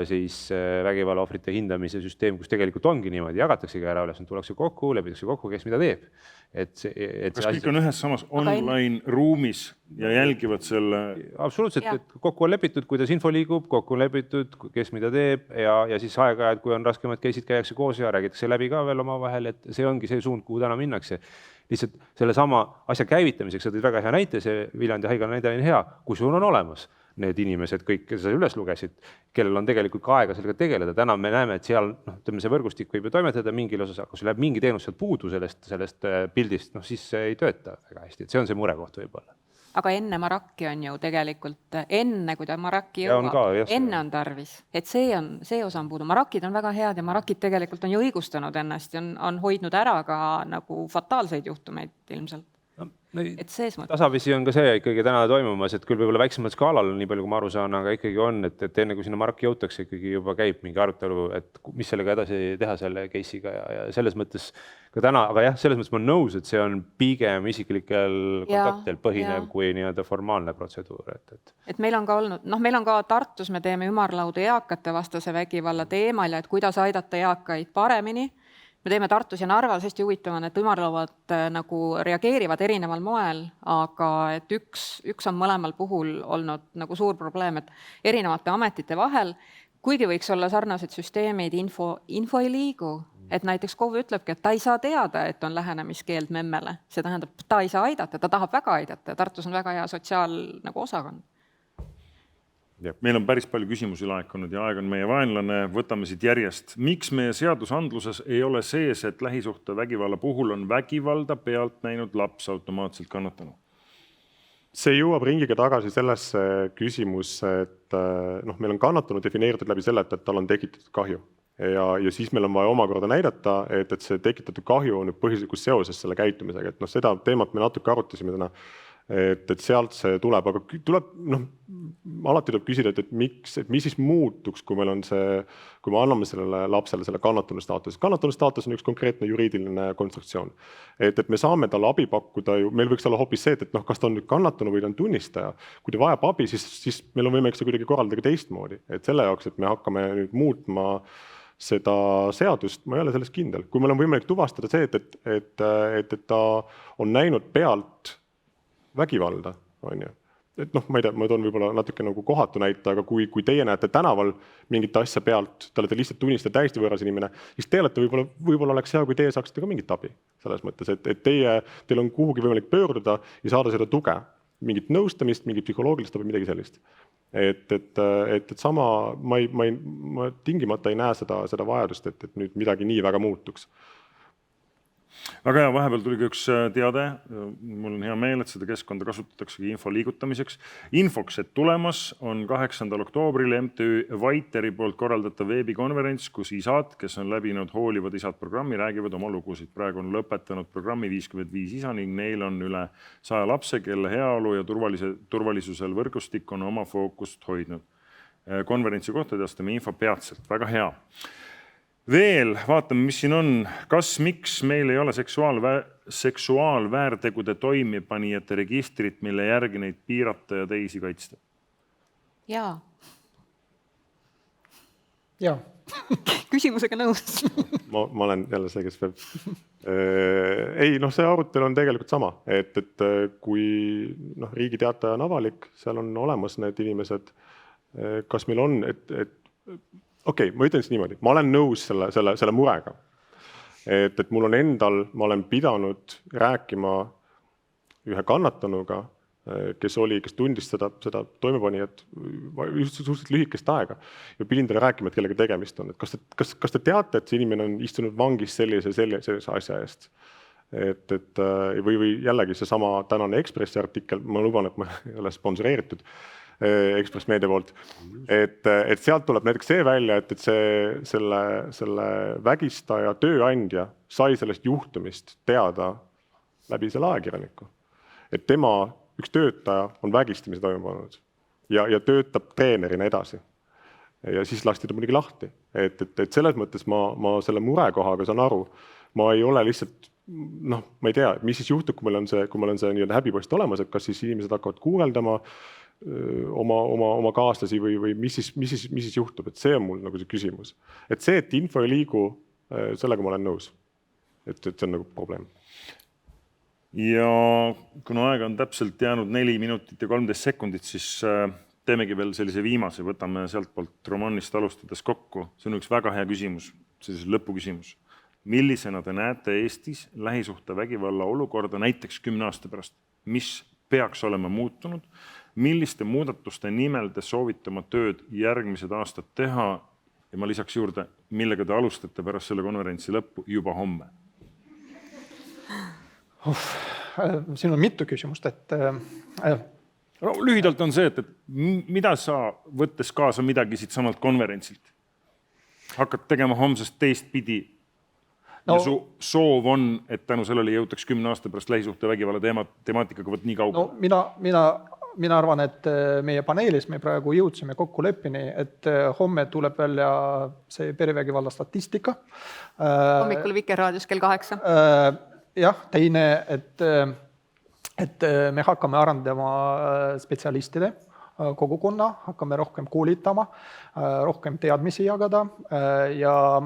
siis vägivalla ohvrite hindamise süsteem, kus tegelikult ongi niimoodi, jagataksegi ära üles, tullakse kokku, lepitakse kokku, kes mida teeb. Kas kõik on ühes samas online ruumis ja jälgivad selle? Absoluutselt, et kokku on lepitud, kuidas info liigub, kokku on lepitud, kes mida teeb ja siis aeg-ajalt, kui on raskemad case'id, käiakse koos ja räägitakse läbi ka veel omavahel, et see ongi see suund, kuhu täna minnakse. Lihtsalt selle sama asja käivitamiseks, sa tõid väga hea näite, see Viljandi haigla näide on hea, kui sul on olemas need inimesed kõik, kes sa üles lugesid, kellel on tegelikult ka aega sellega tegeleda. Täna me näeme, et seal see võrgustik võib ju toimetada mingil osas, aga kui läheb mingi teenus sealt puudu sellest pildist, siis see ei tööta väga hästi. Et see on see murekoht võib-olla. Aga enne Maraki on ju tegelikult, enne kui ta Maraki jõuab, enne on tarvis. Et see osa on puudu. Marakid on väga head ja Marakid tegelikult on ju õigustanud ennast ja on hoidnud ära ka nagu fataalseid juhtumeid ilmselt. Et sees mõttes. Tasapisi on ka see ikkagi täna toimumas, et küll võib-olla väiksemal skaalal, nii palju kui ma aru saan, aga ikkagi on, et enne kui sinna Maraki jõutakse, ikkagi juba käib mingi arutelu, et mis sellega edasi teha selle case'iga ja selles mõttes ka täna, aga jah, selles mõttes ma olen nõus, et see on pigem isiklikel kontaktil põhinev kui nii-öelda formaalne protseduur. Et meil on ka olnud, meil on ka Tartus, me teeme ümarlaudu eakate vastase vägivalla teemal ja et kuidas aidata eakaid paremini. Me teeme Tartus ja Narvas, hästi huvitav on, et ümarlauad nagu reageerivad erineval moel, aga et üks on mõlemal puhul olnud nagu suur probleem, et erinevate ametite vahel, kuigi võiks olla sarnased süsteemid, info ei liigu. Et näiteks KOV ütlebki, et ta ei saa teada, et on lähenemiskeeld memmele. See tähendab, ta ei saa aidata, ta tahab väga aidata. Tartus on väga hea osakond. Meil on päris palju küsimusi laekunud ja aeg on meie vaenlane, võtame siit järjest. Miks meie seadusandluses ei ole sees, et lähisuhte vägivalla puhul on vägivalda pealt näinud laps automaatselt kannatanu? See jõuab ringiga tagasi sellesse küsimusse, et meil on kannatanu defineeritud läbi selle, et tal on tekitatud kahju. Ja siis meil on vaja omakorda näidata, et see tekitatud kahju on põhjuslikus seoses selle käitumisega. Et seda teemat me natuke arutasime täna. Et sealt see tuleb, aga alati tuleb küsida, et mis siis muutuks, kui meil on kui me anname sellele lapsele selle kannatanu staatus. Kannatanu staatus on üks konkreetne juriidiline konstruktsioon. Et me saame talle abi pakkuda, meil võiks olla hoopis see, et kas ta on nüüd kannatanu või ta on tunnistaja. Kui ta vajab abi, siis meil on võimalik see kuidagi korraldada teistmoodi. Et selle jaoks, et me hakkame nüüd muutma seda seadust, ma ei ole sellest kindel. Kui meil on võimalik tuvastada see, et ta on näinud pealt vägivalda, on ju. Et ma ei tea, ma toon võib-olla natuke nagu kohatu näite, aga kui teie näete tänaval mingit asja pealt, te olete lihtsalt tunnistada täiesti võõras inimene, siis te olete võib-olla oleks hea, kui teie saaksite ka mingit abi selles mõttes, et teil on kuhugi võimalik pöörduda ja saada seda tuge, mingit nõustamist, mingit psühholoogilist või midagi sellist. Et sama, ma tingimata ei näe seda vajadust, et nüüd midagi nii väga muutuks. Väga hea, vahepeal tuli ka üks teade. Mul on hea meel, et seda keskkonda kasutataksegi info liigutamiseks. Infoks, et tulemas on 8. oktoobril MTÜ Vaiteri poolt korraldatav veebikonverents, kus isad, kes on läbinud Hoolivad isad programmi, räägivad oma lugusid. Praegu on lõpetanud programmi 55 isa ning neil on üle 100 lapse, kelle heaolu ja turvalisusel võrgustik on oma fookust hoidnud. Konverentsi kohta teastame info peatselt. Väga hea. Veel vaatame, mis siin on. Miks meil ei ole seksuaalväärtegude toimipanijate registrit, mille järgi neid piirata ja teisi kaitsta? Jaa. Jaa. Küsimusega nõus. Ma olen jälle see, kes peab. Ei, see arutelu on tegelikult sama, et kui riigi teataja on avalik, seal on olemas need inimesed, kas meil on, Okei, ma ütlen siis niimoodi, ma olen nõus selle murega, et mul on endal, ma olen pidanud rääkima ühe kannatanuga, kes tundis seda toimepanijat just suhteliselt lühikest aega ja pidin talle rääkima, et kellega tegemist on. Kas te teate, et see inimene on istunud vangis sellise asja eest? Või jällegi see sama tänane Ekspressi artikkel, ma luban, et ma ei ole sponsoreeritud, Ekspress Meedia poolt, et sealt tuleb näiteks see välja, et selle vägistaja tööandja sai sellest juhtumist teada läbi selle ajakirjaniku. Et tema üks töötaja on vägistamise toime pannud ja töötab treenerina edasi. ja siis lasti ta muidugi lahti. Et selles mõttes ma selle murekohaga saan aru, ma ei ole lihtsalt, ma ei tea, mis siis juhtub, kui meil on see nii-öelda häbipost olemas, et kas siis inimesed hakkavad kuugeldama oma kaaslasi või mis siis juhtub, et see on mul nagu see küsimus. Et see, et info ei liigu, sellega ma olen nõus, et see on nagu probleem. Ja kuna aega on täpselt jäänud 4 minutit ja 13 sekundit, siis teemegi veel sellise viimase, võtame sealt poolt Romanist alustades kokku. See on üks väga hea küsimus, sellise lõpuküsimus. Millisena te näete Eestis lähisuhte vägivalla olukorda näiteks 10 aasta pärast? Mis peaks olema muutunud? Milliste muudatuste nimel te soovite oma tööd järgmised aastad teha? Ja ma lisaks juurde, millega te alustate pärast selle konverentsi lõppu juba homme? Siin on mitu küsimust, Lühidalt on see, et mida sa võttes kaasa midagi siit samalt konverentsilt? Hakkad tegema homsest teistpidi ja su soov on, et tänu sellele jõutaks 10 aasta pärast lähisuhte vägivalla temaatikaga võt nii kaugele? Mina arvan, et meie paneelis me praegu jõudsime kokkuleppini, et homme tuleb välja see perevägivalla statistika. Hommikul Vikerraadios kell 8. Jah, teine, et me hakkame arendama spetsialistide kogukonna, hakkame rohkem koolitama, rohkem teadmisi jagada ja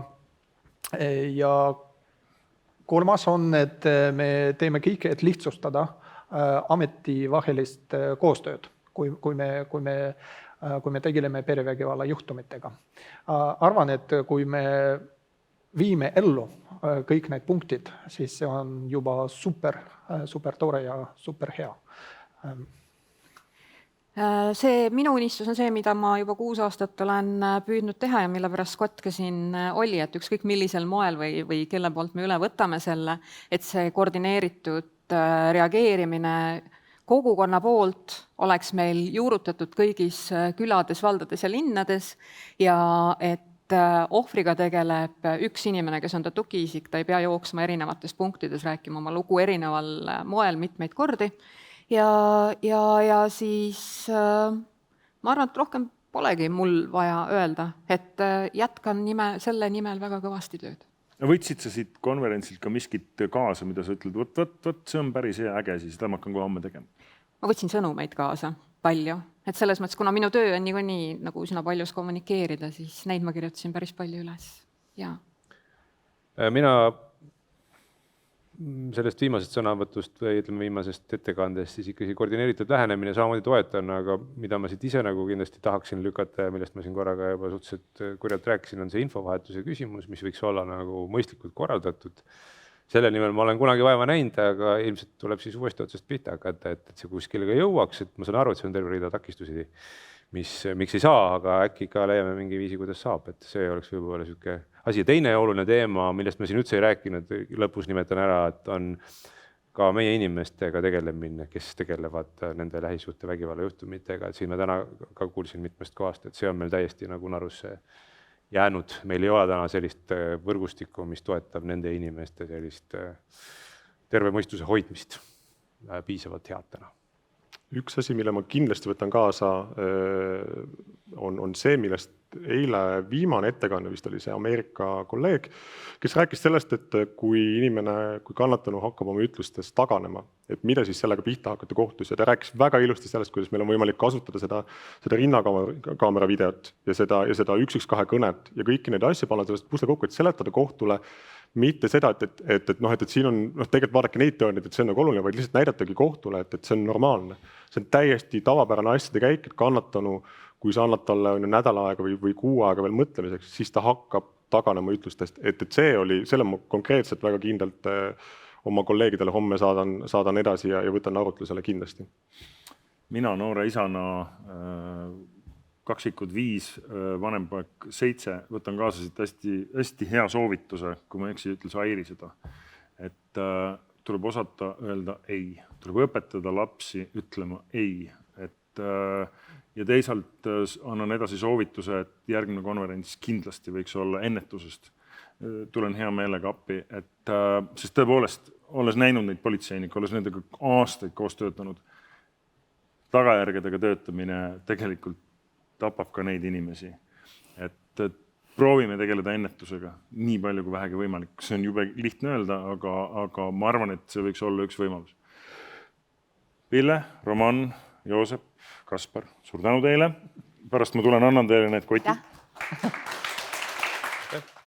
kolmas on, et me teeme kõik, et lihtsustada ametivahelist koostööd, kui me tegeleme perevägivalla juhtumitega. Arvan, et kui me viime ellu kõik need punktid, siis see on juba super tore ja super hea. Minu unistus on see, mida ma juba 6 aastat olen püüdnud teha ja mille pärast Scott ka siin oli, et ükskõik millisel moel või kelle poolt me üle võtame selle, et see koordineeritud reageerimine kogukonna poolt oleks meil juurutatud kõigis külades, valdades ja linnades ja et ohvriga tegeleb üks inimene, kes on ta tugiisik, ta ei pea jooksma erinevates punktides, rääkima oma lugu erineval moel mitmeid kordi. Ja siis ma arvan, et rohkem polegi mul vaja öelda, et jätkan selle nimel väga kõvasti tööd. Võtsid sa siit konverentsilt ka miskit kaasa, mida sa ütled, võt, see on päris hea äge, siis seda ma hakkan kohe homme tegema. Ma võtsin sõnumeid kaasa, palju. Et selles mõttes, kuna minu töö on nii nagu üsna paljus kommunikeerida, siis neid ma kirjutasin päris palju üles. Ja. Mina sellest viimasest sõnavõtust või ütleme viimasest ettekandest siis ikkagi koordineeritud lähenemine samamoodi toetan, aga mida ma siit ise nagu kindlasti tahaksin lükata ja millest ma siin korraga juba suhteliselt kurjalt rääkisin, on see infovahetuse küsimus, mis võiks olla nagu mõistlikult korraldatud. Selle nimel ma olen kunagi vaeva näinud, aga ilmselt tuleb siis uuesti otsast pihta hakata, et see kuskile ka jõuaks, et ma saan aru, et see on terve rida takistusi, miks ei saa, aga äkki ka leiame mingi viisi, kuidas saab, et see oleks võib-olla selline asi. Teine oluline teema, millest ma siin üldse ei rääkinud, lõpus nimetan ära, et on ka meie inimestega tegelemine, kes tegelevad nende lähisuhte vägivalla juhtumitega, et siin ma täna ka kuulsin mitmest kohast, et see on meil täiesti nagu narusse jäänud. Meil ei ole täna sellist võrgustikku, mis toetab nende inimeste sellist terve mõistuse hoidmist piisavalt head täna. Üks asi, mille ma kindlasti võtan kaasa, on see, millest eile viimane ettekanne vist oli see Ameerika kolleeg, kes rääkis sellest, et kui kannatanu hakkab oma ütlustest taganema, et mida siis sellega pihta hakata kohtus. Ja ta rääkis väga ilusti sellest, kuidas meil on võimalik kasutada seda rinnakaamera videot ja seda 112 kõnet ja kõiki neid asju panna sellest pusle kokku, et seletada kohtule mitte seda, et siin on, tegelikult vaadake neid tõendeid, et see on nagu oluline, vaid lihtsalt näidatagi kohtule, et see on normaalne. See on täiesti tavapärane asjade käik, et kannatanu, kui sa annad talle nädal aega või kuu aega veel mõtlemiseks, siis ta hakkab taganema ütlustest. Et selle ma konkreetselt väga kindlalt oma kolleegidele homme saadan edasi ja võtan arutlusele kindlasti. Mina noore isana kaksikud 5, vanempoeg 7, võtan kaasa siit hästi hea soovituse, kui ma ütles Airi seda, et tuleb osata öelda ei, tuleb õpetada lapsi ütlema ei, ja teisalt annan edasi soovituse, et järgmine konverents kindlasti võiks olla ennetusest. Tulen hea meelega appi, sest tõepoolest, olles näinud neid politseinik, olles nendega aastaid koos töötanud, tagajärgedega töötamine tegelikult tapab ka neid inimesi. et proovime tegeleda ennetusega nii palju kui vähegi võimalik. See on jube lihtne öelda, aga ma arvan, et see võiks olla üks võimalus. Pille, Roman, Joosep, Kaspar, suur tänu teile. Pärast ma tulen annan teile need kotid.